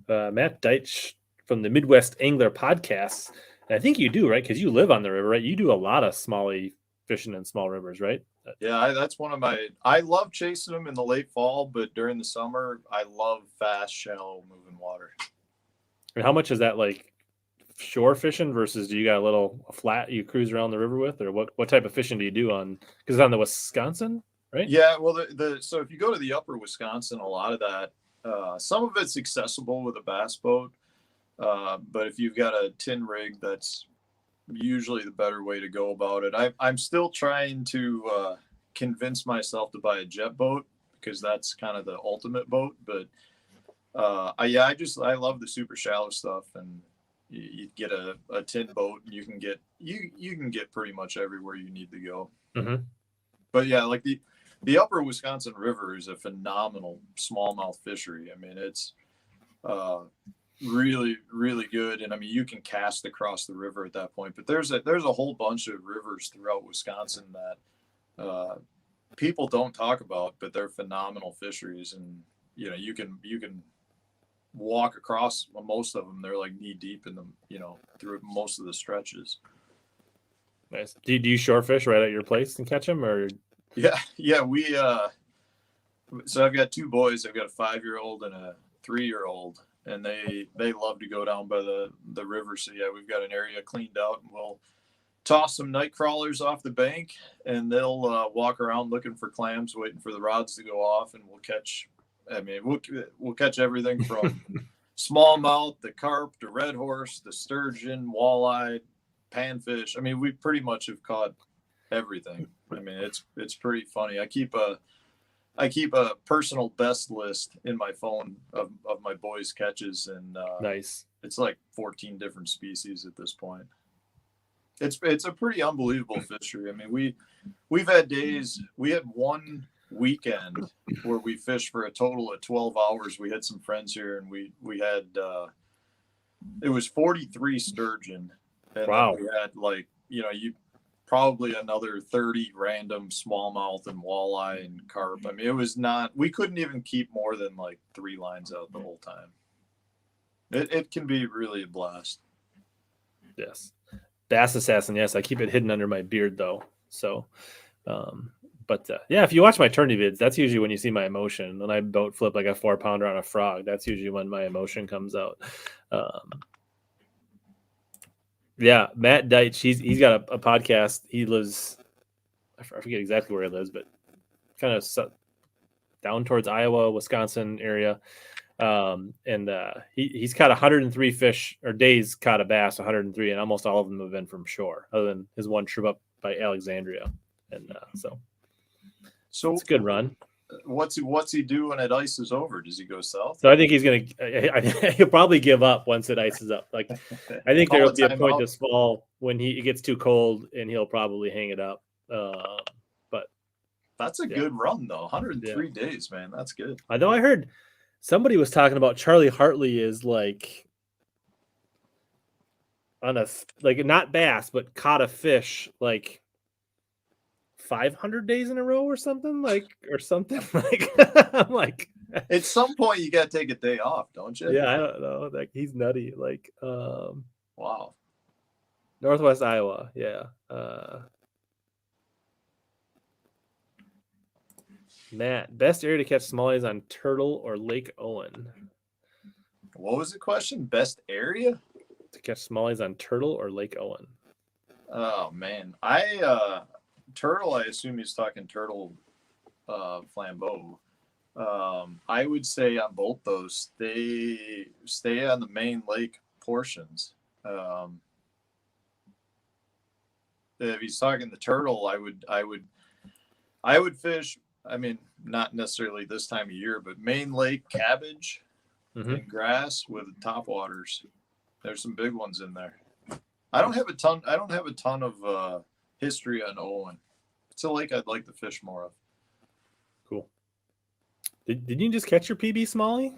S1: Matt Deitch from the Midwest Angler Podcast. And I think you do, right? Because you live on the river, right? You do a lot of smallie fishing in small rivers, right?
S2: Yeah, that's one of my. I love chasing them in the late fall, but during the summer, I love fast, shallow moving water.
S1: And how much is that like shore fishing versus do you got a flat you cruise around the river with, or what type of fishing do you do on? Because it's on the Wisconsin, right?
S2: Yeah, well, so if you go to the upper Wisconsin, a lot of that, some of it's accessible with a bass boat, but if you've got a tin rig, that's usually the better way to go about it. I'm still trying to convince myself to buy a jet boat because that's kind of the ultimate boat. But I love the super shallow stuff, and you get a tin boat, and you can get pretty much everywhere you need to go.
S1: Mm-hmm.
S2: But yeah, like the upper Wisconsin River is a phenomenal smallmouth fishery. I mean, it's really, really good. And I mean, you can cast across the river at that point, but there's a whole bunch of rivers throughout Wisconsin that people don't talk about, but they're phenomenal fisheries. And, you know, you can walk across most of them. They're like knee deep in them, you know, through most of the stretches.
S1: Nice. Do you shore fish right at your place and catch them, or?
S2: Yeah. We, so I've got two boys. I've got a 5-year-old and a 3-year-old. And they love to go down by the river. So yeah, we've got an area cleaned out, and we'll toss some night crawlers off the bank, and they'll walk around looking for clams, waiting for the rods to go off, and we'll catch. I mean, we'll catch everything from smallmouth, the carp, the red horse, the sturgeon, walleye, panfish. I mean, we pretty much have caught everything. I mean, it's pretty funny. I keep a personal best list in my phone of my boys' catches, and
S1: nice.
S2: It's like 14 different species at this point. It's a pretty unbelievable fishery. I mean, we've had days. We had one weekend where we fished for a total of 12 hours. We had some friends here, and we had it was 43 sturgeon, and
S1: wow.
S2: Then we had, like, you know, probably another 30 random smallmouth and walleye and carp. I mean, it was not, we couldn't even keep more than like 3 lines out the whole time. It can be really a blast.
S1: Yes. Bass Assassin. Yes. I keep it hidden under my beard though. So, but yeah, if you watch my tourney vids, that's usually when you see my emotion. When I boat flip like a 4-pounder on a frog, that's usually when my emotion comes out. Yeah, Matt Deitch, he's got a podcast. He lives, I forget exactly where he lives, but kind of down towards Iowa, Wisconsin area. And he's caught 103 fish, or days caught a bass, 103, and almost all of them have been from shore, other than his one trip up by Alexandria. And so it's a good run.
S2: What's he do when it ices over? Does he go south?
S1: So I think he'll probably give up once it ices up. Like, I think there'll be a point this fall when it gets too cold, and he'll probably hang it up. But
S2: that's a good run though. 103 days, man. That's good.
S1: I know I heard somebody was talking about Charlie Hartley is like on a, like, not bass, but caught a fish like 500 days in a row or something like I'm like,
S2: at some point you got to take a day off, don't you?
S1: Yeah, I don't know. Like, he's nutty. Like,
S2: wow.
S1: Northwest Iowa. Yeah. Matt, best area to catch smallies on Turtle or Lake Owen?
S2: What was the question? Best area
S1: to catch smallies on Turtle or Lake Owen?
S2: Oh man, turtle. I assume he's talking turtle flambeau. I would say on both those, stay on the main lake portions. If he's talking the turtle, I would fish. I mean, not necessarily this time of year, but main lake cabbage and grass with top waters. There's some big ones in there. I don't have a ton of history on Owen. It's a lake I'd like to fish more of.
S1: Cool. Did you just catch your PB smallie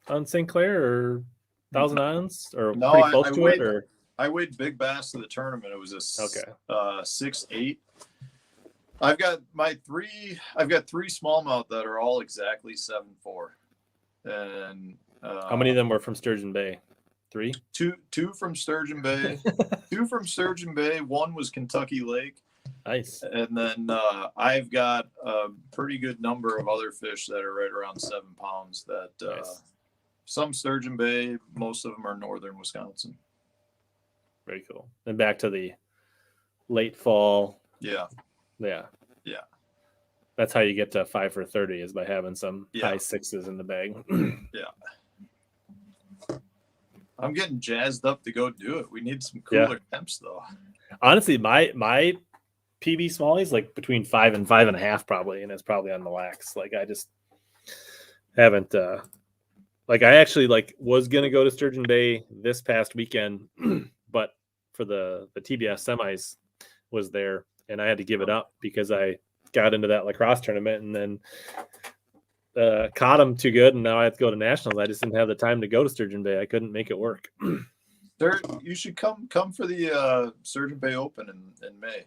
S1: on St. Clair or Thousand Islands or
S2: No,
S1: pretty close to it? Or
S2: I weighed big bass to the tournament. It was a 6'8". I've got three smallmouth that are all exactly 7'4", and
S1: how many of them were from Sturgeon Bay? 3?
S2: Two from Sturgeon Bay, One was Kentucky Lake.
S1: Nice.
S2: And then I've got a pretty good number of other fish that are right around 7 pounds. That nice. Some Sturgeon Bay, most of them are northern Wisconsin.
S1: Very cool. And back to the late fall.
S2: Yeah.
S1: That's how you get to 5 for 30 is by having some high 6s in the bag.
S2: Yeah. I'm getting jazzed up to go do it. We need some cooler temps though.
S1: Honestly, my PB smallies like between 5 and 5.5 probably, and it's probably on the lax. Like I just haven't I actually was gonna go to Sturgeon Bay this past weekend, but for the TBS semis was there, and I had to give it up because I got into that lacrosse tournament and then caught them too good, and now I have to go to nationals. I just didn't have the time to go to Sturgeon Bay. I couldn't make it work.
S2: You should come for the Sturgeon Bay Open in May.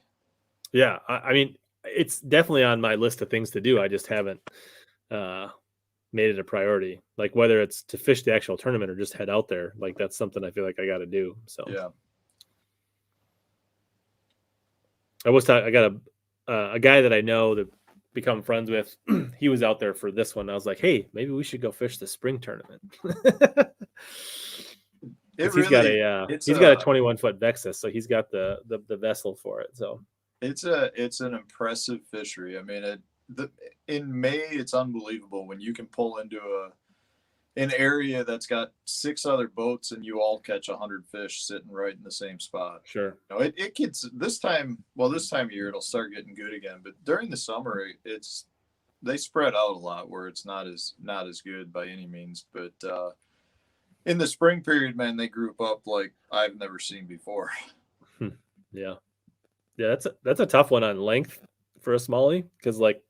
S1: Yeah, I mean, it's definitely on my list of things to do. I just haven't made it a priority. Like whether it's to fish the actual tournament or just head out there, like that's something I feel like I got to do. So
S2: yeah,
S1: I got a guy that I know that become friends with. He was out there for this one. I was like, hey, maybe we should go fish the spring tournament. He's got a 21-foot Vexus, so he's got the vessel for it. So
S2: it's an impressive fishery. I mean, in May it's unbelievable when you can pull into an area that's got 6 other boats and you all catch 100 fish sitting right in the same spot.
S1: Sure.
S2: You know, it gets this time of year it'll start getting good again, but during the summer they spread out a lot where it's not as good by any means. But in the spring period, man, they group up like I've never seen before.
S1: Yeah, that's a tough one on length for a smallie because like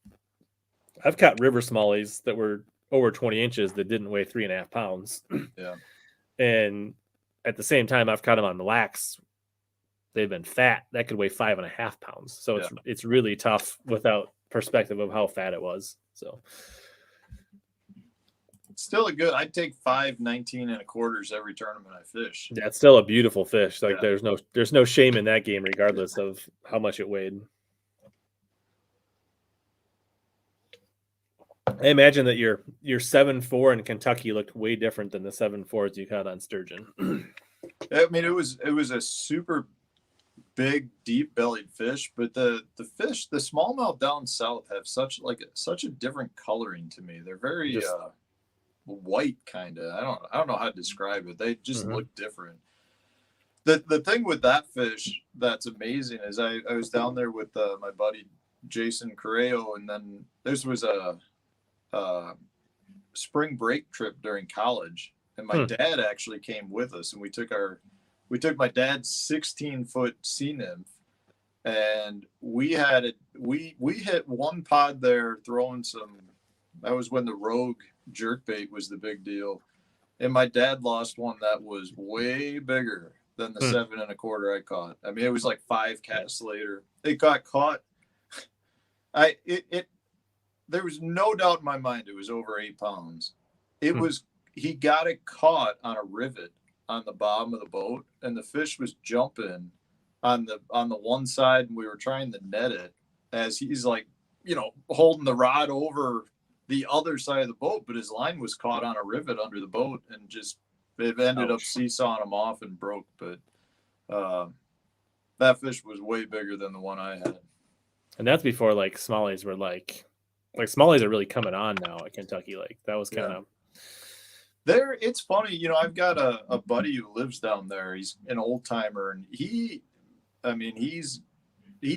S1: I've caught river smallies that were over 20 inches that didn't weigh 3.5 pounds.
S2: Yeah.
S1: And at the same time, I've caught them on the lax. They've been fat. That could weigh 5.5 pounds. So it's really tough without perspective of how fat it was. So
S2: it's still I'd take 5 19.25 every tournament I fish.
S1: Yeah, it's still a beautiful fish. Like there's no shame in that game, regardless of how much it weighed. I imagine that your 7.4 in Kentucky looked way different than the 7.4s you caught on sturgeon.
S2: I mean, it was a super big, deep-bellied fish, but the smallmouth down south have such a different coloring to me. They're very white, kind of. I don't know how to describe it. They just look different. The thing with that fish that's amazing is I was down there with my buddy Jason Correo, and then this was a spring break trip during college, and my dad actually came with us, and we took my dad's 16-foot sea nymph, and we hit one pod there throwing some. That was when the Rogue jerkbait was the big deal, and my dad lost one that was way bigger than the 7.25 I caught. I mean, it was like 5 casts later. It got caught. There was no doubt in my mind it was over 8 pounds. He got it caught on a rivet on the bottom of the boat, and the fish was jumping on the one side, and we were trying to net it as he's holding the rod over the other side of the boat, but his line was caught on a rivet under the boat and just it ended up seesawing them off and broke. But that fish was way bigger than the one I had.
S1: And that's before like smallies were like smallies are really coming on now at Kentucky Lake. That was kind of
S2: there. It's funny, you know, I've got a buddy who lives down there. He's an old timer, and he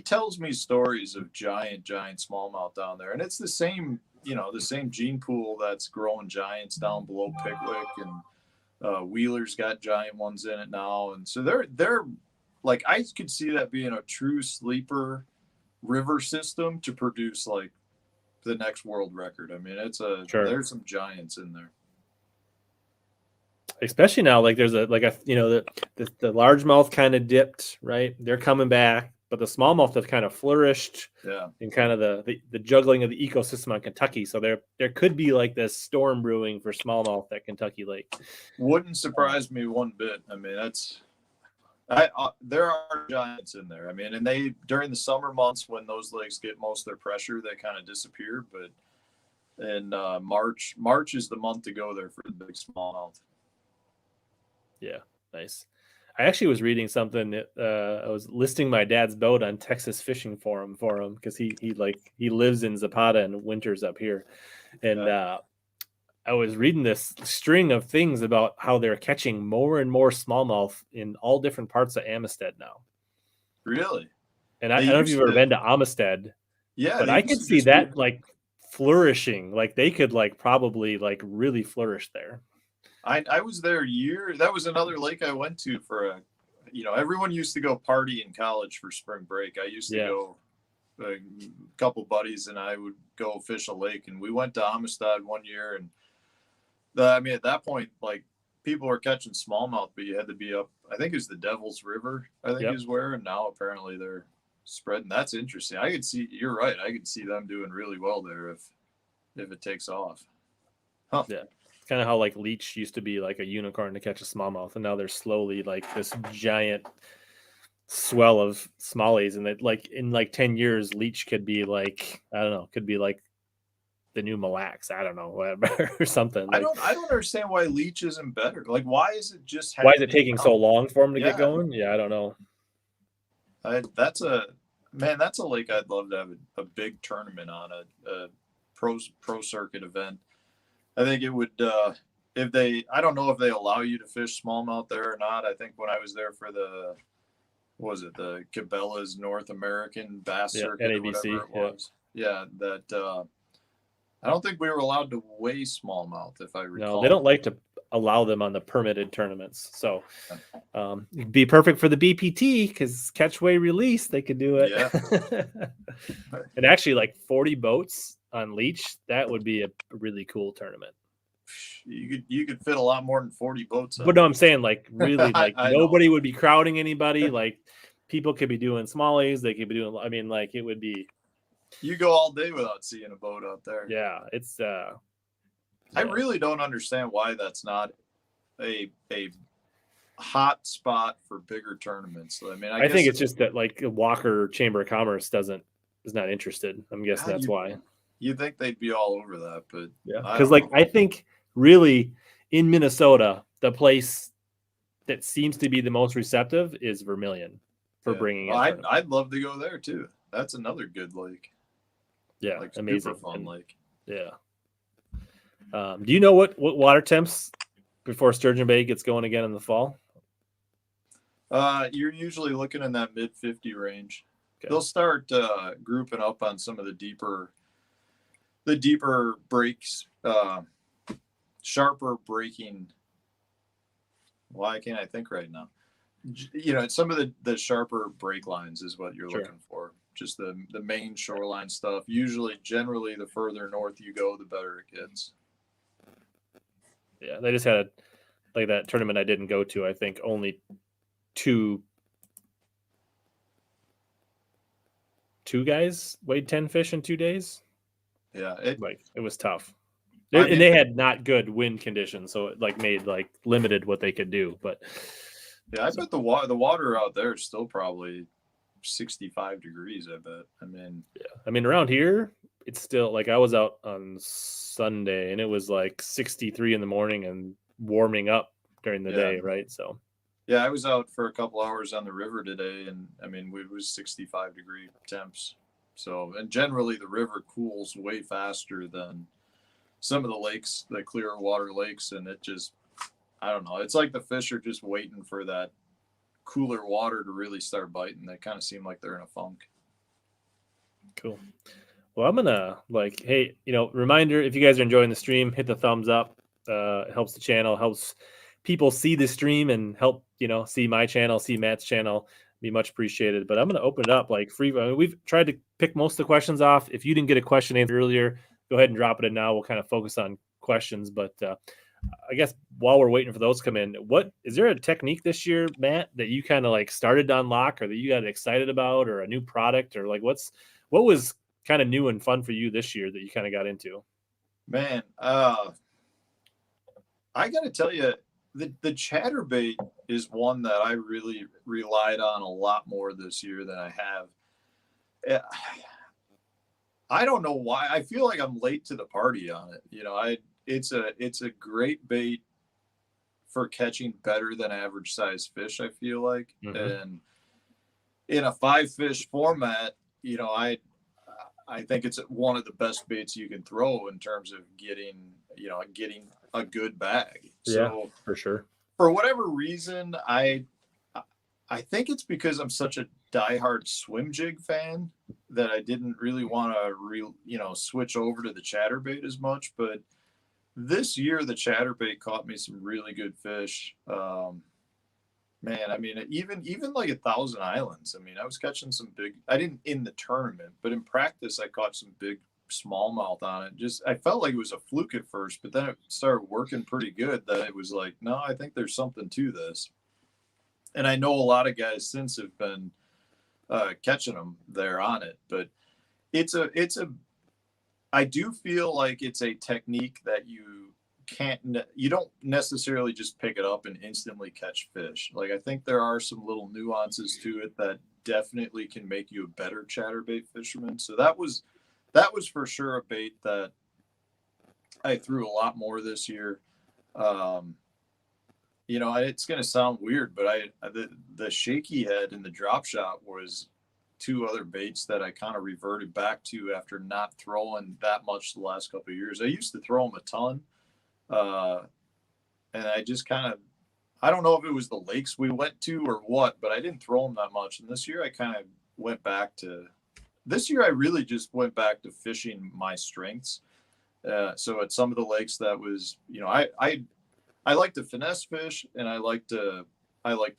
S2: tells me stories of giant smallmouth down there, and it's the same, you know, the same gene pool that's growing giants down below Pickwick, and Wheeler's got giant ones in it now, and so they're like, I could see that being a true sleeper river system to produce like the next world record. I mean, there's some giants in there.
S1: Especially now, like there's the largemouth kind of dipped, right? They're coming back, but the smallmouth have kind of flourished.
S2: Yeah.
S1: In kind of the juggling of the ecosystem on Kentucky. So there could be like this storm brewing for smallmouth at Kentucky Lake.
S2: Wouldn't surprise me one bit. I mean, there are giants in there. I mean, and they, during the summer months when those lakes get most of their pressure, they kind of disappear. But in March is the month to go there for the big smallmouth.
S1: Yeah, nice. I actually was reading something. I was listing my dad's boat on Texas Fishing Forum for him because he lives in Zapata and winters up here, and I was reading this string of things about how they're catching more and more smallmouth in all different parts of Amistad now.
S2: Really?
S1: And I don't know if you've ever been to Amistad.
S2: Yeah,
S1: but I could see that like flourishing. Like they could like probably like really flourish there.
S2: I was there that was another lake I went to for everyone used to go party in college for spring break. I used to go, a couple buddies and I would go fish a lake, and we went to Amistad one year, and I mean, at that point, like, people were catching smallmouth, but you had to be up, I think it was the Devil's River, I think is where, and now apparently they're spreading. That's interesting. You're right. I could see them doing really well there if it takes off. Huh.
S1: Yeah. Kind of how like leech used to be like a unicorn to catch a smallmouth, and now they're slowly like this giant swell of smallies, and that like in like 10 years leech could be like, I don't know, could be like the new Mille Lacs, I don't know, whatever, or something. Like,
S2: I don't understand why leech isn't better. Like, why is it just
S1: why is it taking so long for them to get going? Yeah, I don't know.
S2: That's a lake I'd love to have a big tournament on, a pro circuit event. I think it would, I don't know if they allow you to fish smallmouth there or not. I think when I was there for the Cabela's North American Bass Circuit,
S1: NABC,
S2: or whatever it was. Yeah, that I don't think we were allowed to weigh smallmouth, if I recall.
S1: No, they don't like to allow them on the permitted tournaments. So it'd be perfect for the BPT because catch, weigh, release, they could do it.
S2: Yeah.
S1: And actually, like 40 boats on leech, that would be a really cool tournament.
S2: You could fit a lot more than 40 boats.
S1: But no, I'm saying like really, like nobody would be crowding anybody. Like people could be doing smallies, they could be doing. I mean, like it would be.
S2: You go all day without seeing a boat out there.
S1: Yeah, it's.
S2: I really don't understand why that's not a hot spot for bigger tournaments. I mean, I
S1: think it's just that like Walker Chamber of Commerce is not interested. I'm guessing that's why.
S2: You think they'd be all over that, but
S1: yeah, because like I think really in Minnesota, the place that seems to be the most receptive is Vermilion for bringing.
S2: Well, I'd love to go there too. That's another good lake.
S1: Yeah,
S2: like
S1: amazing,
S2: super fun lake.
S1: Yeah. Do you know what water temps before Sturgeon Bay gets going again in the fall?
S2: You're usually looking in that mid-50 range. Okay. They'll start grouping up on some of the deeper breaks, sharper breaking. Why can't I think right now? Some of the sharper break lines is what you're looking for. Just the main shoreline stuff. Generally, the further north you go, the better it gets.
S1: Yeah, they just had that tournament I didn't go to. I think only two guys weighed 10 fish in 2 days.
S2: Yeah,
S1: it was tough. And they had not good wind conditions, so it made limited what they could do. But
S2: yeah, I bet the water out there is still probably 65 degrees. I bet.
S1: I mean around here it's still I was out on Sunday and it was 63 in the morning and warming up during the day, right? So
S2: yeah, I was out for a couple hours on the river today, and I mean, it was 65-degree temps. So, and generally the river cools way faster than some of the lakes, the clear water lakes, and it just, I don't know. It's like the fish are just waiting for that cooler water to really start biting. They kind of seem like they're in a funk.
S1: cool. Well, I'm gonna hey, reminder, if you guys are enjoying the stream, hit the thumbs up. It helps the channel, helps people see the stream and help, see my channel, see Matt's channel. Be much appreciated. But I'm gonna open it up free. I mean, we've tried to pick most of the questions off. If you didn't get a question answered earlier, go ahead and drop it in now. We'll kind of focus on questions. But I guess while we're waiting for those to come in, what is there a technique this year, Matt, that you kind of started to unlock or that you got excited about, or a new product, or what was kind of new and fun for you this year that you kind of got into?
S2: Man, I got to tell you, the chatterbait is one that I really relied on a lot more this year than I have. I don't know why. I feel like I'm late to the party on it. It's a great bait for catching better than average size fish, I feel like. And in a 5-fish format, I think it's one of the best baits you can throw in terms of getting a good bag.
S1: Yeah,
S2: So
S1: for sure.
S2: For whatever reason, I think it's because I'm such a diehard swim jig fan that I didn't really want to switch over to the chatterbait as much. But this year, the chatterbait caught me some really good fish. Man, I mean, even like 1,000 Islands. I mean, I was catching some big. I didn't in the tournament, but in practice, I caught some big smallmouth on it. I felt like it was a fluke at first, but then it started working pretty good. That it was like, no, I think there's something to this. And I know a lot of guys since have been catching them there on it, but I do feel like it's a technique that you don't necessarily just pick it up and instantly catch fish. Like, I think there are some little nuances to it that definitely can make you a better chatterbait fisherman. So that was for sure a bait that I threw a lot more this year. It's going to sound weird, but the shaky head and the drop shot was two other baits that I kind of reverted back to after not throwing that much the last couple of years. I used to throw them a ton. And I just I don't know if it was the lakes we went to or what, but I didn't throw them that much. And this year I really just went back to fishing my strengths. So at some of the lakes that was, I like to finesse fish and I like to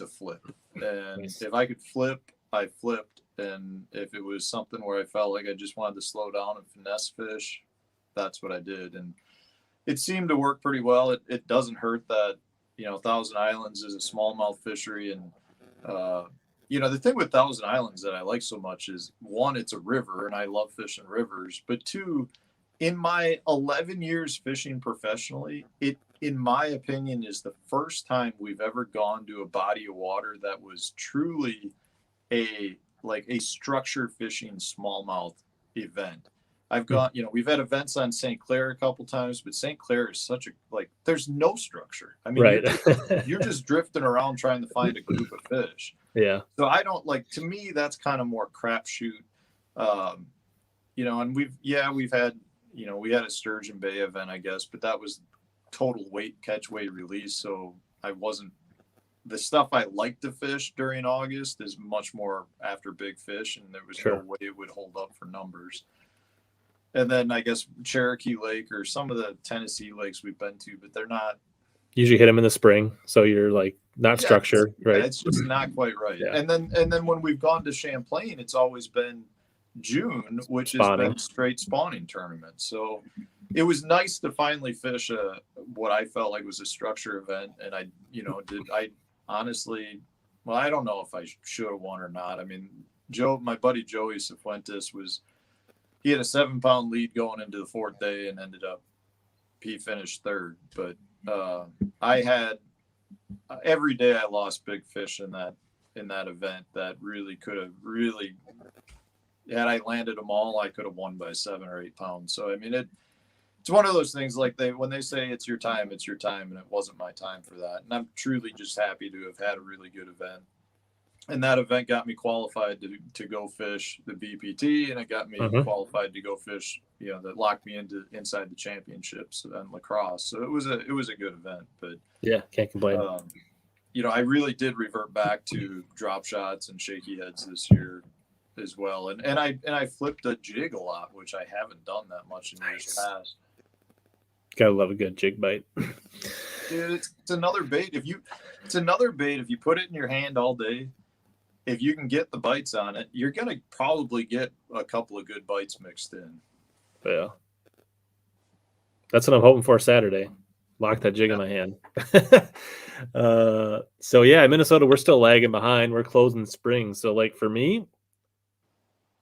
S2: flip. And
S1: Nice.
S2: If I could flip, I flipped. And if it was something where I felt like I just wanted to slow down and finesse fish, that's what I did. And it seemed to work pretty well. It doesn't hurt that, 1,000 Islands is a smallmouth fishery. And, the thing with 1,000 Islands that I like so much is, one, it's a river and I love fishing rivers. But two, in my 11 years fishing professionally, it, in my opinion, is the first time we've ever gone to a body of water that was truly a structure fishing smallmouth event. I've gone, we've had events on St. Clair a couple times, but St. Clair is such there's no structure. I mean,
S1: Right.
S2: you're just drifting around trying to find a group of fish.
S1: Yeah.
S2: So I don't to me, that's kind of more crapshoot. And we've had, we had a Sturgeon Bay event, I guess, but that was total catch weight release. So the stuff I like to fish during August is much more after big fish, and there was no way it would hold up for numbers. And then I guess Cherokee Lake or some of the Tennessee lakes we've been to, but they're not.
S1: Usually hit them in the spring, so you're not structured, right?
S2: It's just not quite right.
S1: Yeah.
S2: And then when we've gone to Champlain, it's always been June, which has been straight spawning tournaments. So it was nice to finally fish what I felt like was a structure event. And I honestly, well, I don't know if I should have won or not. I mean, my buddy Joey Cifuentes he had a 7-pound lead going into the fourth day and he finished third. But I had every day I lost big fish in that event that really could have had I landed them all, I could have won by 7 or 8 pounds. So I mean, it's one of those things like when they say it's your time, and it wasn't my time for that. And I'm truly just happy to have had a really good event. And that event got me qualified to go fish the BPT, and it got me qualified to go fish, that locked me inside the championships and lacrosse. So it was a good event. But
S1: yeah, can't complain.
S2: I really did revert back to drop shots and shaky heads this year as well. And I flipped a jig a lot, which I haven't done that much in years past.
S1: Gotta love a good jig bite.
S2: Dude, it's another bait. If you put it in your hand all day, if you can get the bites on it, you're gonna probably get a couple of good bites mixed in.
S1: Yeah, that's what I'm hoping for Saturday. Lock that jig in my hand. So yeah, in Minnesota, we're still lagging behind. We're closing spring. So like for me,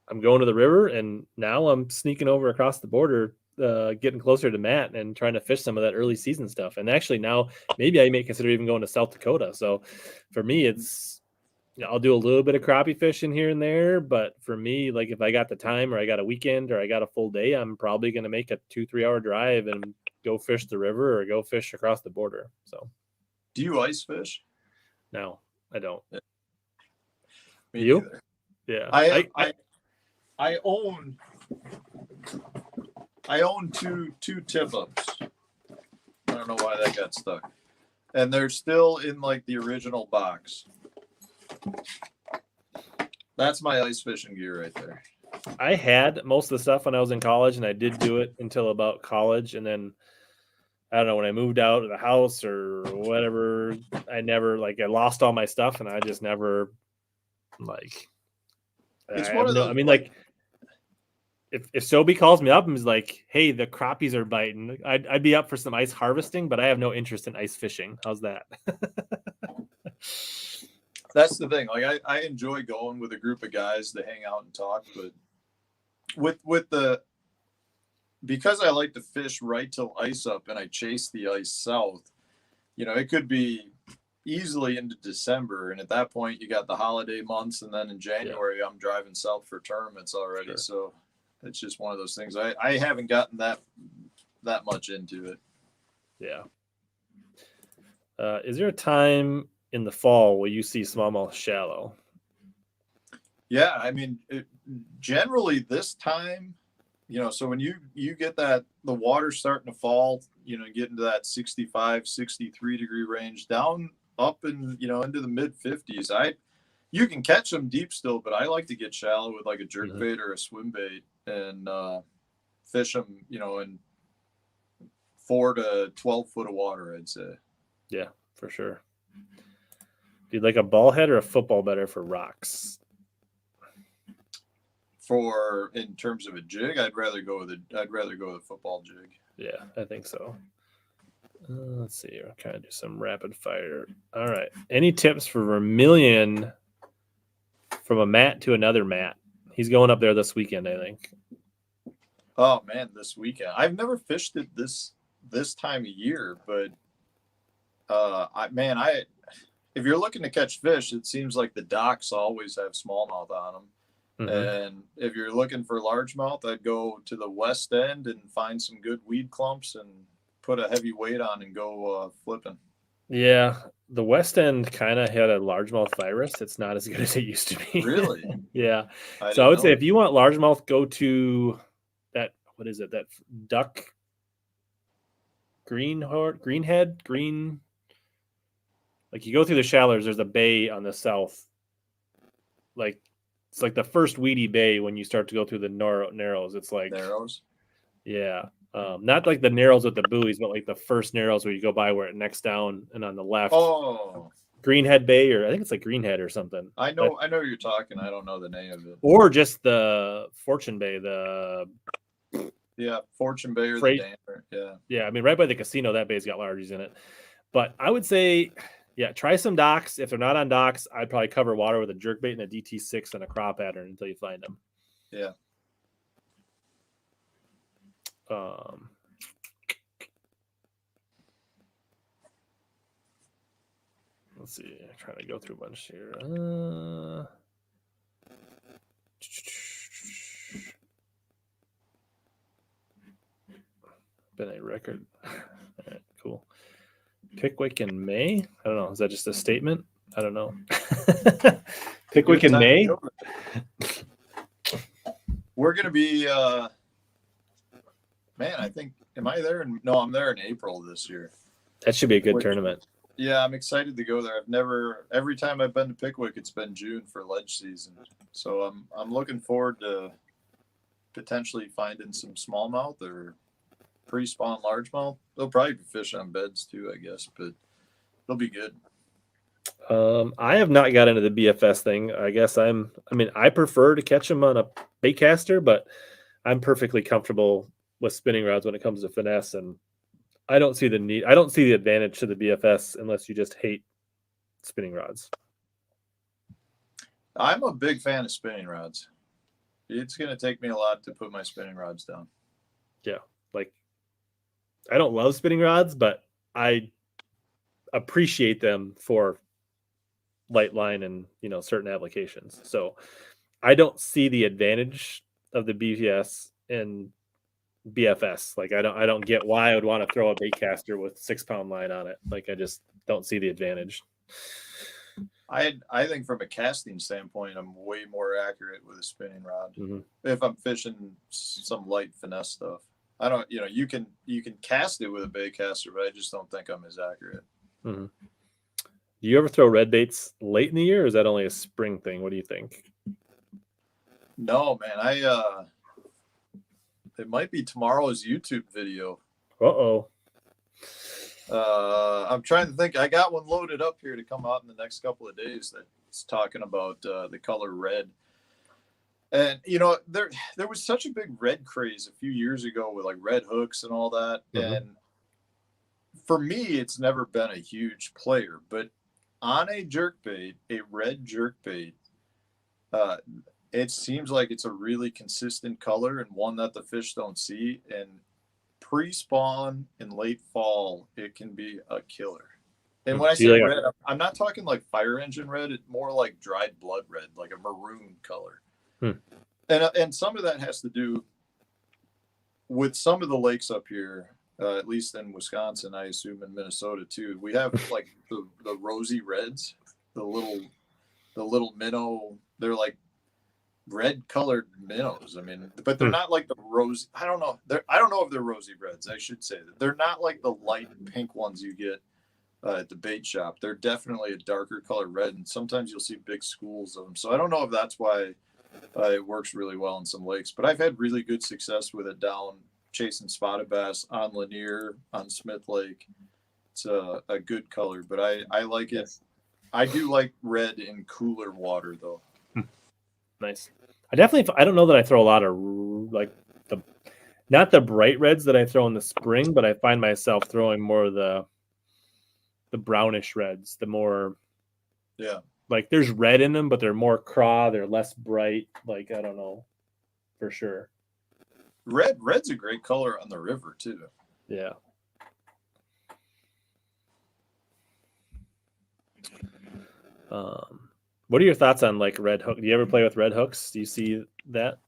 S1: I'm going to the river, and now I'm sneaking over across the border, getting closer to Matt and trying to fish some of that early season stuff. And actually now maybe I may consider even going to South Dakota. So for me, it's, I'll do a little bit of crappie fishing here and there, but for me, like if I got the time or I got a weekend or I got a full day, I'm probably going to make a 2-3 hour drive and go fish the river or go fish across the border. So
S2: do you ice fish?
S1: No, I don't.
S2: Me
S1: you?
S2: Neither.
S1: Yeah.
S2: I own two tip ups. I don't know why that got stuck. And they're still in like the original box. That's my ice fishing gear right there.
S1: I had most of the stuff when I was in college, and I did do it until about college. And then I don't know, when I moved out of the house or whatever, I lost all my stuff, and I just never
S2: it's one of those.
S1: If Sobe calls me up and is like, "Hey, the crappies are biting," I'd be up for some ice harvesting, but I have no interest in ice fishing. How's that?
S2: That's the thing. Like I enjoy going with a group of guys to hang out and talk, but because I like to fish right till ice up and I chase the ice south, it could be easily into December, and at that point you got the holiday months, and then in January I'm driving south for tournaments already. Sure. So it's just one of those things. I haven't gotten that much into it.
S1: Yeah. Is there a time in the fall where you see smallmouth shallow?
S2: Yeah, I mean, generally this time, so when you get the water starting to fall, get into that 65, 63 degree range, down up and into the mid 50s. You can catch them deep still, but I like to get shallow with like a jerk bait or a swim bait and fish them, in 4 to 12 foot of water, I'd say.
S1: Yeah, for sure. Do you like a ball head or a football better for rocks?
S2: In terms of a jig, I'd rather go with a football jig.
S1: Yeah, I think so. Let's see. I'll kind of do some rapid fire. All right. Any tips for Vermilion from a Matt to another Matt? He's going up there this weekend, I think.
S2: Oh man, this weekend. I've never fished it this time of year, but if you're looking to catch fish, it seems like the docks always have smallmouth on them. And if you're looking for largemouth, I'd go to the west end and find some good weed clumps and put a heavy weight on and go flipping.
S1: Yeah, the west end kind of had a largemouth virus. It's not as good as it used to be.
S2: Really?
S1: Yeah. So I would say if you want largemouth, go to that. What is it? That duck greenhead. Like you go through the shallows, there's a bay on the south. Like it's like the first weedy bay when you start to go through the narrows. It's like
S2: narrows.
S1: Yeah. Not like the narrows with the buoys, but like the first narrows where you go by where it necks down and on the left.
S2: Oh.
S1: Greenhead Bay, or I think it's like Greenhead or something.
S2: I know you're talking. I don't know the name of it.
S1: Or just the Fortune Bay,
S2: Fortune Bay or the Danner. Yeah.
S1: Yeah, I mean right by the casino, that bay's got largies in it. But I would say try some docks. If they're not on docks, I'd probably cover water with a jerkbait and a DT6 and a crop pattern until you find them.
S2: Yeah.
S1: Let's see. I'm trying to go through a bunch here. been a record. All right, cool. Pickwick in May? I don't know. Is that just a statement? I don't know. Pickwick in May?
S2: We're going to be, man, I think, am I there? No, I'm there in April this year.
S1: That should be a good tournament.
S2: Yeah, I'm excited to go there. Every time I've been to Pickwick, it's been June for ledge season. So I'm looking forward to potentially finding some smallmouth or pre-spawn largemouth. They'll probably be fishing on beds too, I guess, but they'll be good.
S1: I have not got into the BFS thing. I guess I prefer to catch them on a bait caster, but I'm perfectly comfortable with spinning rods when it comes to finesse, and I don't see the need. I don't see the advantage to the BFS unless you just hate spinning rods.
S2: I'm a big fan of spinning rods. It's going to take me a lot to put my spinning rods down.
S1: Yeah. Like, I don't love spinning rods, but I appreciate them for light line and, certain applications. So I don't see the advantage of the BFS and BFS. Like, I don't get why I would want to throw a bait caster with 6-pound line on it. Like, I just don't see the advantage.
S2: I think from a casting standpoint, I'm way more accurate with a spinning rod.
S1: Mm-hmm.
S2: If I'm fishing some light finesse stuff, I don't, you can cast it with a bait caster, but I just don't think I'm as accurate.
S1: Mm-hmm. Do you ever throw red baits late in the year, or is that only a spring thing? What do you think?
S2: No, man. It might be tomorrow's YouTube video.
S1: Uh-oh.
S2: I'm trying to think. I got one loaded up here to come out in the next couple of days that's talking about the color red. And, there was such a big red craze a few years ago with like red hooks and all that. Mm-hmm. And for me, it's never been a huge player, but on a jerkbait, a red jerkbait, it seems like it's a really consistent color and one that the fish don't see. And pre-spawn in late fall, it can be a killer. And when I say red, I'm not talking like fire engine red. It's more like dried blood red, like a maroon color. And some of that has to do with some of the lakes up here, at least in Wisconsin, I assume in Minnesota too. We have like the rosy reds, the little minnow. They're like red colored minnows. I mean, but they're not like the rose. I don't know. I don't know if they're rosy reds. I should say that they're not like the light pink ones you get at the bait shop. They're definitely a darker colored red, and sometimes you'll see big schools of them. So I don't know if that's why it works really well in some lakes. But I've had really good success with it down chasing spotted bass on Lanier, on Smith Lake. It's a good color, but I like it. I do like red in cooler water though.
S1: Nice. I don't know that I throw a lot of like not the bright reds that I throw in the spring, but I find myself throwing more of the brownish reds, the more, like there's red in them, but they're more craw. They're less bright. Like, I don't know for sure.
S2: Red's a great color on the river too.
S1: Yeah. What are your thoughts on like red hook? Do you ever play with red hooks? Do you see that?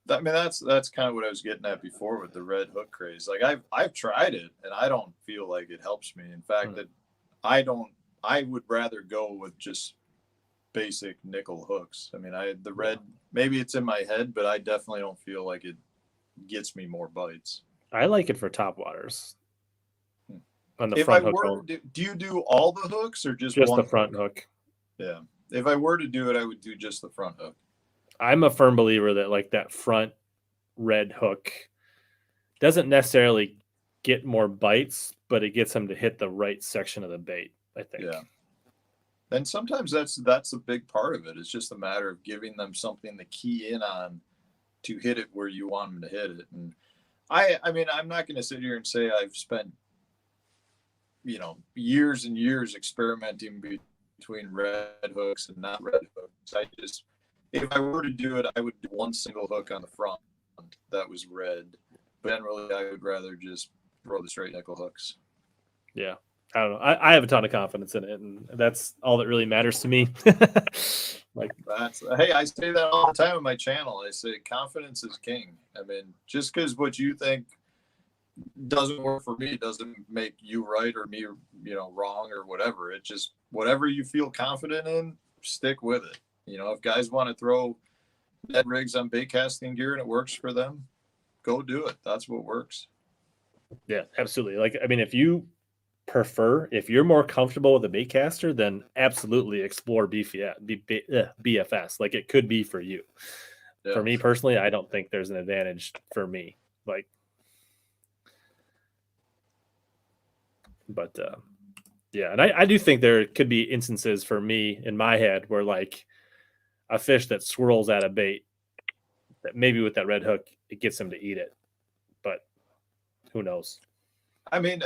S2: I mean, that's kind of what I was getting at before with the red hook craze. Like I've tried it and I don't feel like it helps me. In fact, that I would rather go with just basic nickel hooks. I mean, the red, maybe it's in my head, but I definitely don't feel like it gets me more bites.
S1: I like it for top waters. On the
S2: if
S1: front
S2: I
S1: hook.
S2: Were to do you do all the hooks or just
S1: the
S2: one
S1: front hook?
S2: Yeah. If I were to do it, I would do just the front hook.
S1: I'm a firm believer that like that front red hook doesn't necessarily get more bites, but it gets them to hit the right section of the bait, I think.
S2: Yeah. And sometimes that's a big part of it. It's just a matter of giving them something to key in on to hit it where you want them to hit it. And I mean, I'm not going to sit here and say I've spent, years and years experimenting between red hooks and not red hooks. If I were to do it, I would do one single hook on the front that was red. But generally, I would rather just throw the straight nickel hooks.
S1: Yeah. I don't know. I have a ton of confidence in it, and that's all that really matters to me.
S2: Hey, I say that all the time on my channel. I say confidence is king. I mean, just because what you think, doesn't work for me. It doesn't make you right or me, wrong or whatever. It just, whatever you feel confident in, stick with it. If guys want to throw Ned rigs on bait casting gear and it works for them, go do it. That's what works.
S1: Yeah, absolutely. Like, I mean, if you're more comfortable with a bait caster, then absolutely explore BFS. Like, it could be for you.
S2: Yeah.
S1: For me personally, I don't think there's an advantage for me. Like, but yeah, and I do think there could be instances for me in my head where like a fish that swirls at a bait, that maybe with that red hook it gets him to eat it, but who knows?
S2: I mean,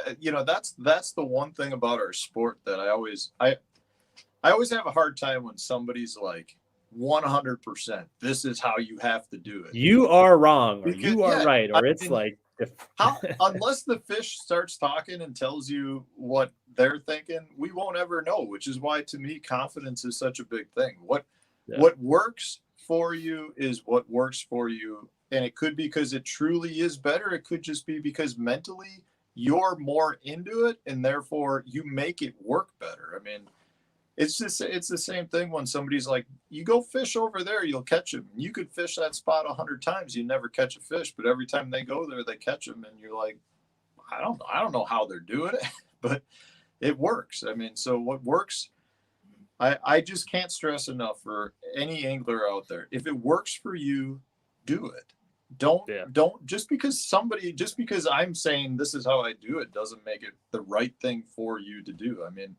S2: that's the one thing about our sport that I always have a hard time when somebody's like 100%. This is how you have to do it.
S1: You are wrong, or
S2: Because,
S1: you are right, or it's like
S2: unless the fish starts talking and tells you what they're thinking, we won't ever know. Which is why, to me, confidence is such a big thing. What works for you is what works for you, and it could be because it truly is better. It could just be because mentally you're more into it, and therefore you make it work better. I mean, it's the same thing when somebody's like, you go fish over there, you'll catch them. You could fish that spot 100 times, you never catch a fish, but every time they go there, they catch them, and you're like, I don't know how they're doing it, but it works. I mean, so what works, I just can't stress enough for any angler out there. If it works for you, do it. Don't just because I'm saying this is how I do it doesn't make it the right thing for you to do. I mean,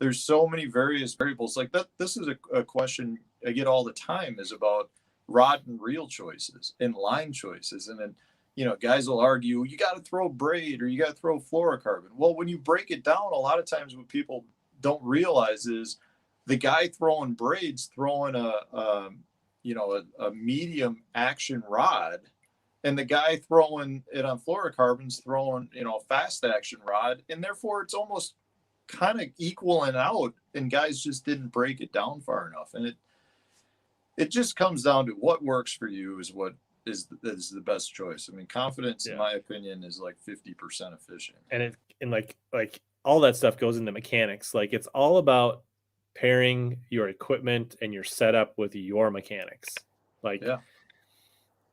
S2: there's so many various variables like that. This is a question I get all the time, is about rod and reel choices and line choices. And then, guys will argue, you got to throw braid or you got to throw fluorocarbon. Well, when you break it down, a lot of times what people don't realize is the guy throwing braids throwing a medium action rod, and the guy throwing it on fluorocarbons throwing, a fast action rod. And therefore it's almost kind of equaling out, and guys just didn't break it down far enough. And it just comes down to what works for you is what is the best choice. I mean, confidence, in my opinion, is like 50% of fishing.
S1: And like all that stuff goes into mechanics. Like, it's all about pairing your equipment and your setup with your mechanics. Like,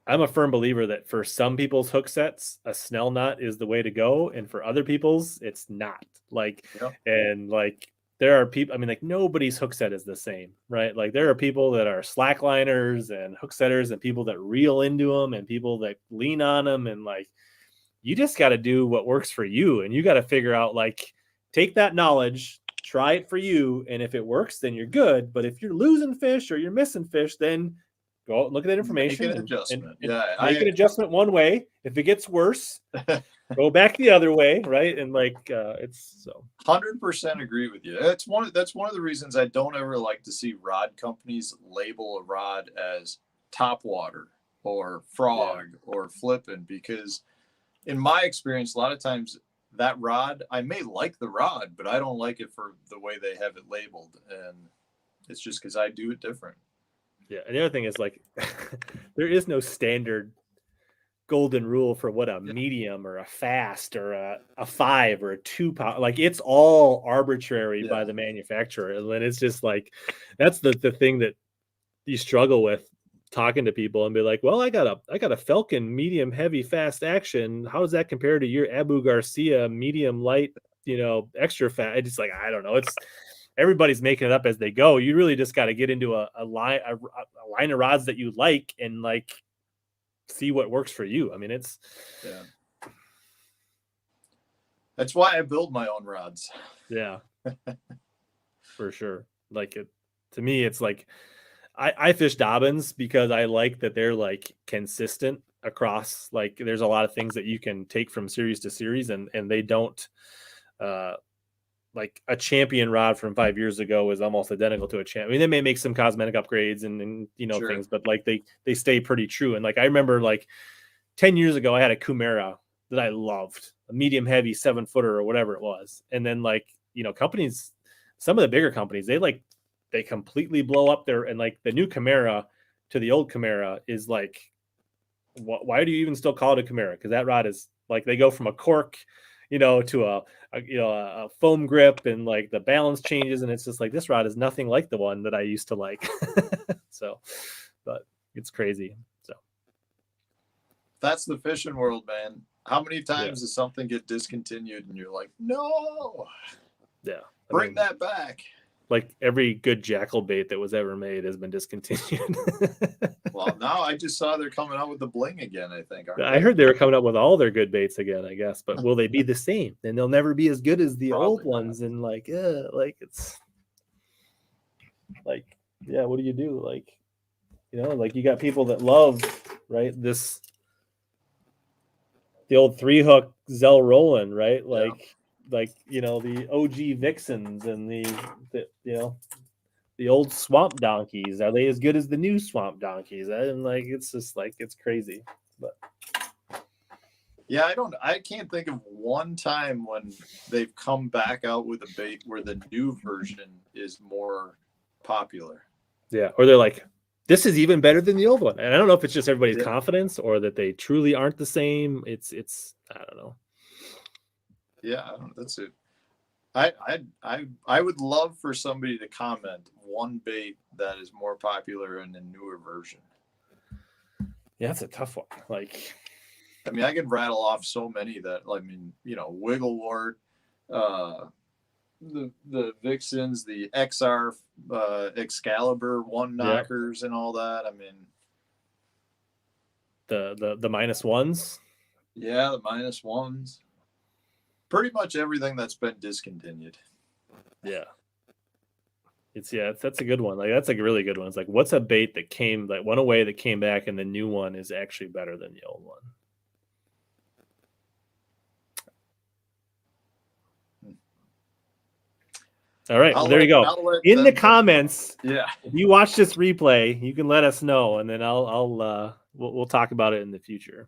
S1: I'm a firm believer that for some people's hook sets, a snell knot is the way to go, and for other people's, it's not. Like, and like, there are people, I mean, like, nobody's hook set is the same, right? Like, there are people that are slackliners and hook setters, and people that reel into them, and people that lean on them, and like, you just got to do what works for you, and you got to figure out, like, take that knowledge, try it for you, and if it works, then you're good. But if you're losing fish or you're missing fish, then go out and look at that information.
S2: Make an adjustment.
S1: Make an adjustment one way. If it gets worse, go back the other way, right? And like, it's so
S2: 100% agree with you. That's one of the reasons I don't ever like to see rod companies label a rod as topwater or frog or flipping, because in my experience, a lot of times that rod, I may like the rod, but I don't like it for the way they have it labeled, and it's just because I do it different.
S1: Yeah, and the other thing is, like, there is no standard golden rule for what a medium or a fast or a 5 or a 2 pound. Like, it's all arbitrary by the manufacturer, and then it's just like, that's the thing that you struggle with talking to people and be like, well, I got a Falcon medium heavy fast action. How does that compare to your Abu Garcia medium light, extra fat? It's like, I don't know. It's everybody's making it up as they go. You really just got to get into a line of rods that you like, and like, see what works for you. I mean, it's
S2: that's why I build my own rods.
S1: Yeah, for sure. Like, to me, it's like, I fish Dobbins because I like that they're like consistent across. Like, there's a lot of things that you can take from series to series, and they don't, like, a champion rod from 5 years ago is almost identical to a champion. I mean, they may make some cosmetic upgrades and things, but like, they stay pretty true. And like, I remember like 10 years ago, I had a Kumara that I loved, a medium heavy 7-footer or whatever it was. And then like, companies, some of the bigger companies, they completely blow up their, and like the new Kumara to the old Kumara is like, why do you even still call it a Kumara? Because that rod is Like they go from a cork, to a foam grip, and like the balance changes, and it's just like this rod is nothing like the one that I used to like. So, but it's crazy. So
S2: That's the fishing world, man. How many times does something get discontinued and you're like, no, bring that back?
S1: Like every good jackal bait that was ever made has been discontinued.
S2: Well, now I just saw they're coming out with the bling again, I think.
S1: I heard they were coming up with all their good baits again, I guess, but will they be the same? And they'll never be as good as the old ones. And like it's like, what do you do? Like, like you got people that love, right, the old 3-hook Zell Roland, right? Like the OG Vixens and the old swamp donkeys. Are they as good as the new swamp donkeys? And like it's just like it's crazy. But
S2: yeah, I can't think of one time when they've come back out with a bait where the new version is more popular.
S1: Yeah, or they're like, this is even better than the old one. And I don't know if it's just everybody's confidence or that they truly aren't the same. It's I don't know.
S2: Yeah, that's it. I would love for somebody to comment one bait that is more popular in the newer version.
S1: Yeah, that's a tough one. Like,
S2: I mean, I could rattle off so many that, I mean, Wigglewort, the Vixens, the XR Excalibur one knockers and all that. I mean,
S1: the -1s.
S2: Yeah, the -1s. Pretty much everything that's been discontinued.
S1: Yeah. That's a good one. Like that's a really good one. It's like, what's a bait that went away that came back and the new one is actually better than the old one? All right, well, there you go. In the comments, if you watch this replay, you can let us know, and then we'll talk about it in the future.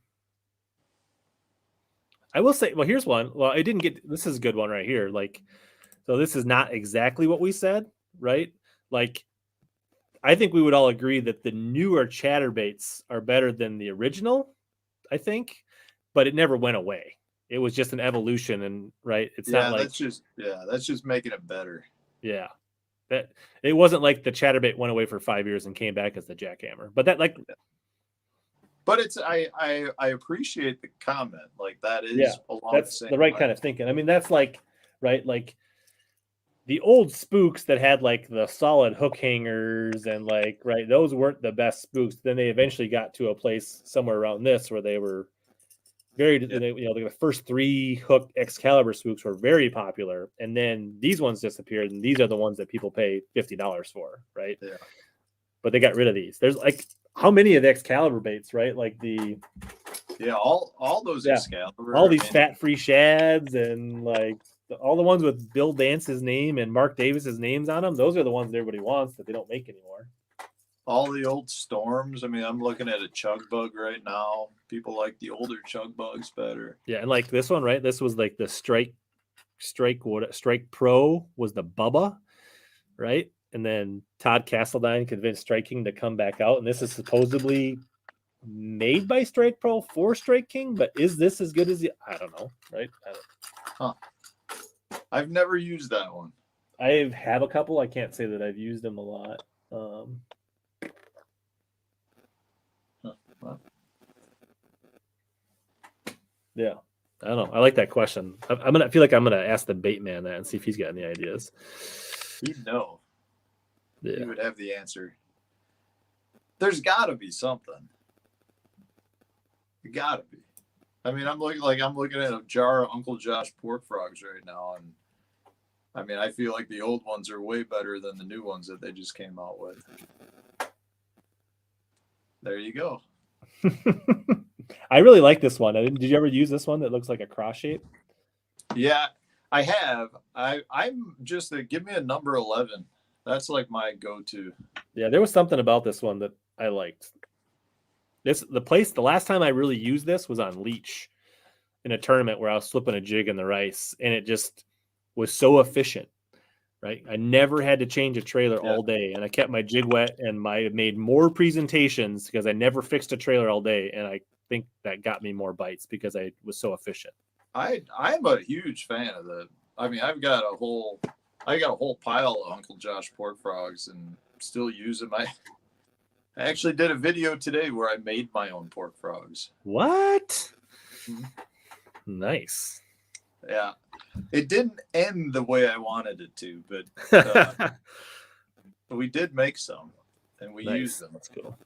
S1: I will say, well, here's one. Well, I didn't get. This is a good one right here. Like, so this is not exactly what we said, right? Like, I think we would all agree that the newer chatterbaits are better than the original. I think, but it never went away. It was just an evolution, and right. It's not like
S2: that's just making it better.
S1: Yeah, that it wasn't like the chatterbait went away for 5 years and came back as the jackhammer. But that like.
S2: But it's I appreciate the comment. Like that is
S1: that's the right kind of thinking. I mean, that's like right, like the old spooks that had like the solid hook hangers and like right, those weren't the best spooks. Then they eventually got to a place somewhere around this where they were very the first 3-hook Excalibur spooks were very popular, and then these ones disappeared, and these are the ones that people pay $50 for, right?
S2: Yeah.
S1: But they got rid of these. There's like how many of the Excalibur baits, right? Like
S2: all those Excalibur,
S1: all these fat-free shads, and like all the ones with Bill Dance's name and Mark Davis's names on them. Those are the ones that everybody wants that they don't make anymore.
S2: All the old Storms. I mean, I'm looking at a Chug Bug right now. People like the older Chug Bugs better.
S1: Yeah, and like this one, right? This was like the Strike Pro was the Bubba, right? And then Todd Castledine convinced Strike King to come back out, and this is supposedly made by Strike Pro for Strike King. But is this as good as I don't know, right?
S2: I've never used that one.
S1: I have a couple. I can't say that I've used them a lot. Yeah, I don't know. I like that question. I feel like I'm gonna ask the bait man that and see if he's got any ideas.
S2: He'd know.
S1: Yeah.
S2: He would have the answer. There's got to be something. It got to be. I mean, I'm looking at a jar of Uncle Josh pork frogs right now, and I mean, I feel like the old ones are way better than the new ones that they just came out with. There you go.
S1: I really like this one. Did you ever use this one that looks like a cross shape?
S2: Yeah, I have. I'm just give me a number 11. That's like my go-to.
S1: Yeah, there was something about this one that I liked. The last time I really used this was on Leech in a tournament where I was flipping a jig in the rice, and it just was so efficient. Right, I never had to change a trailer all day, and I kept my jig wet, and I made more presentations because I never fixed a trailer all day, and I think that got me more bites because I was so efficient.
S2: I'm a huge fan of the. I mean, I got a whole pile of Uncle Josh pork frogs and still use them. I actually did a video today where I made my own pork frogs.
S1: What?
S2: Mhm.
S1: Nice.
S2: Yeah, it didn't end the way I wanted it to, but we did make some, and we used them.
S1: That's cool.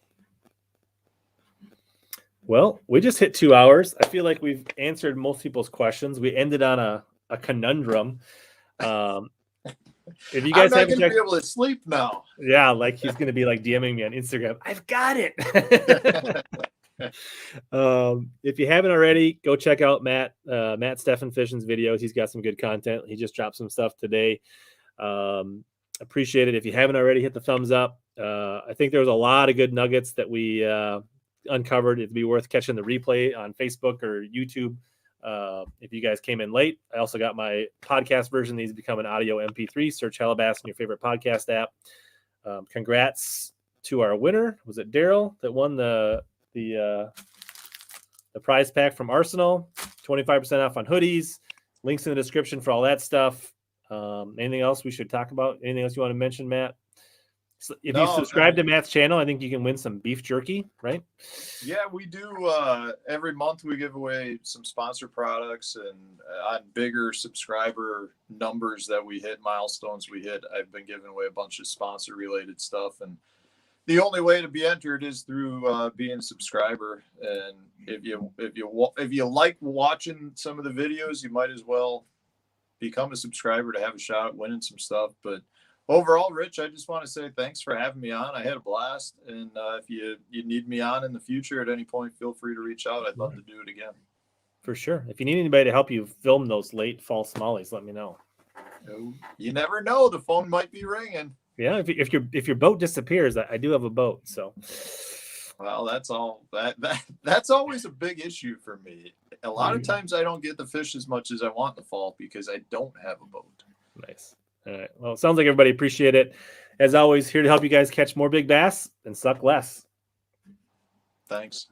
S1: Well, we just hit 2 hours. I feel like we've answered most people's questions. We ended on a conundrum. If you guys
S2: I'm not
S1: haven't
S2: going to
S1: checked,
S2: be able to sleep now.
S1: yeah, like he's going to be like DMing me on Instagram. I've got it. If you haven't already, go check out Matt Stefan Fishing's videos. He's got some good content. He just dropped some stuff today. Appreciate it. If you haven't already, hit the thumbs up. I think there was a lot of good nuggets that we uncovered. It'd be worth catching the replay on Facebook or YouTube. If you guys came in late, I also got my podcast version. These become an audio MP3. Search HellaBass in your favorite podcast app. Congrats to our winner. Was it Daryl that won the prize pack from Arsenal? 25% off on hoodies. Links in the description for all that stuff. Anything else we should talk about? Anything else you want to mention, Matt? So if you subscribe to Matt's channel, I think you can win some beef jerky, right?
S2: Yeah, we do. Every month we give away some sponsor products, and on bigger subscriber numbers that we hit, milestones we hit, I've been giving away a bunch of sponsor related stuff. And the only way to be entered is through being a subscriber. And if you like watching some of the videos, you might as well become a subscriber to have a shot at winning some stuff. But overall, Rich, I just want to say thanks for having me on. I had a blast. And if you need me on in the future at any point, feel free to reach out. I'd love to do it again.
S1: For sure. If you need anybody to help you film those late fall smallies, let me know.
S2: You never know. The phone might be ringing.
S1: Yeah, if your boat disappears, I do have a boat. So,
S2: well, that's always a big issue for me. A lot of times I don't get the fish as much as I want in the fall because I don't have a boat.
S1: Nice. All right. Well, it sounds like everybody appreciate it. As always, here to help you guys catch more big bass and suck less.
S2: Thanks.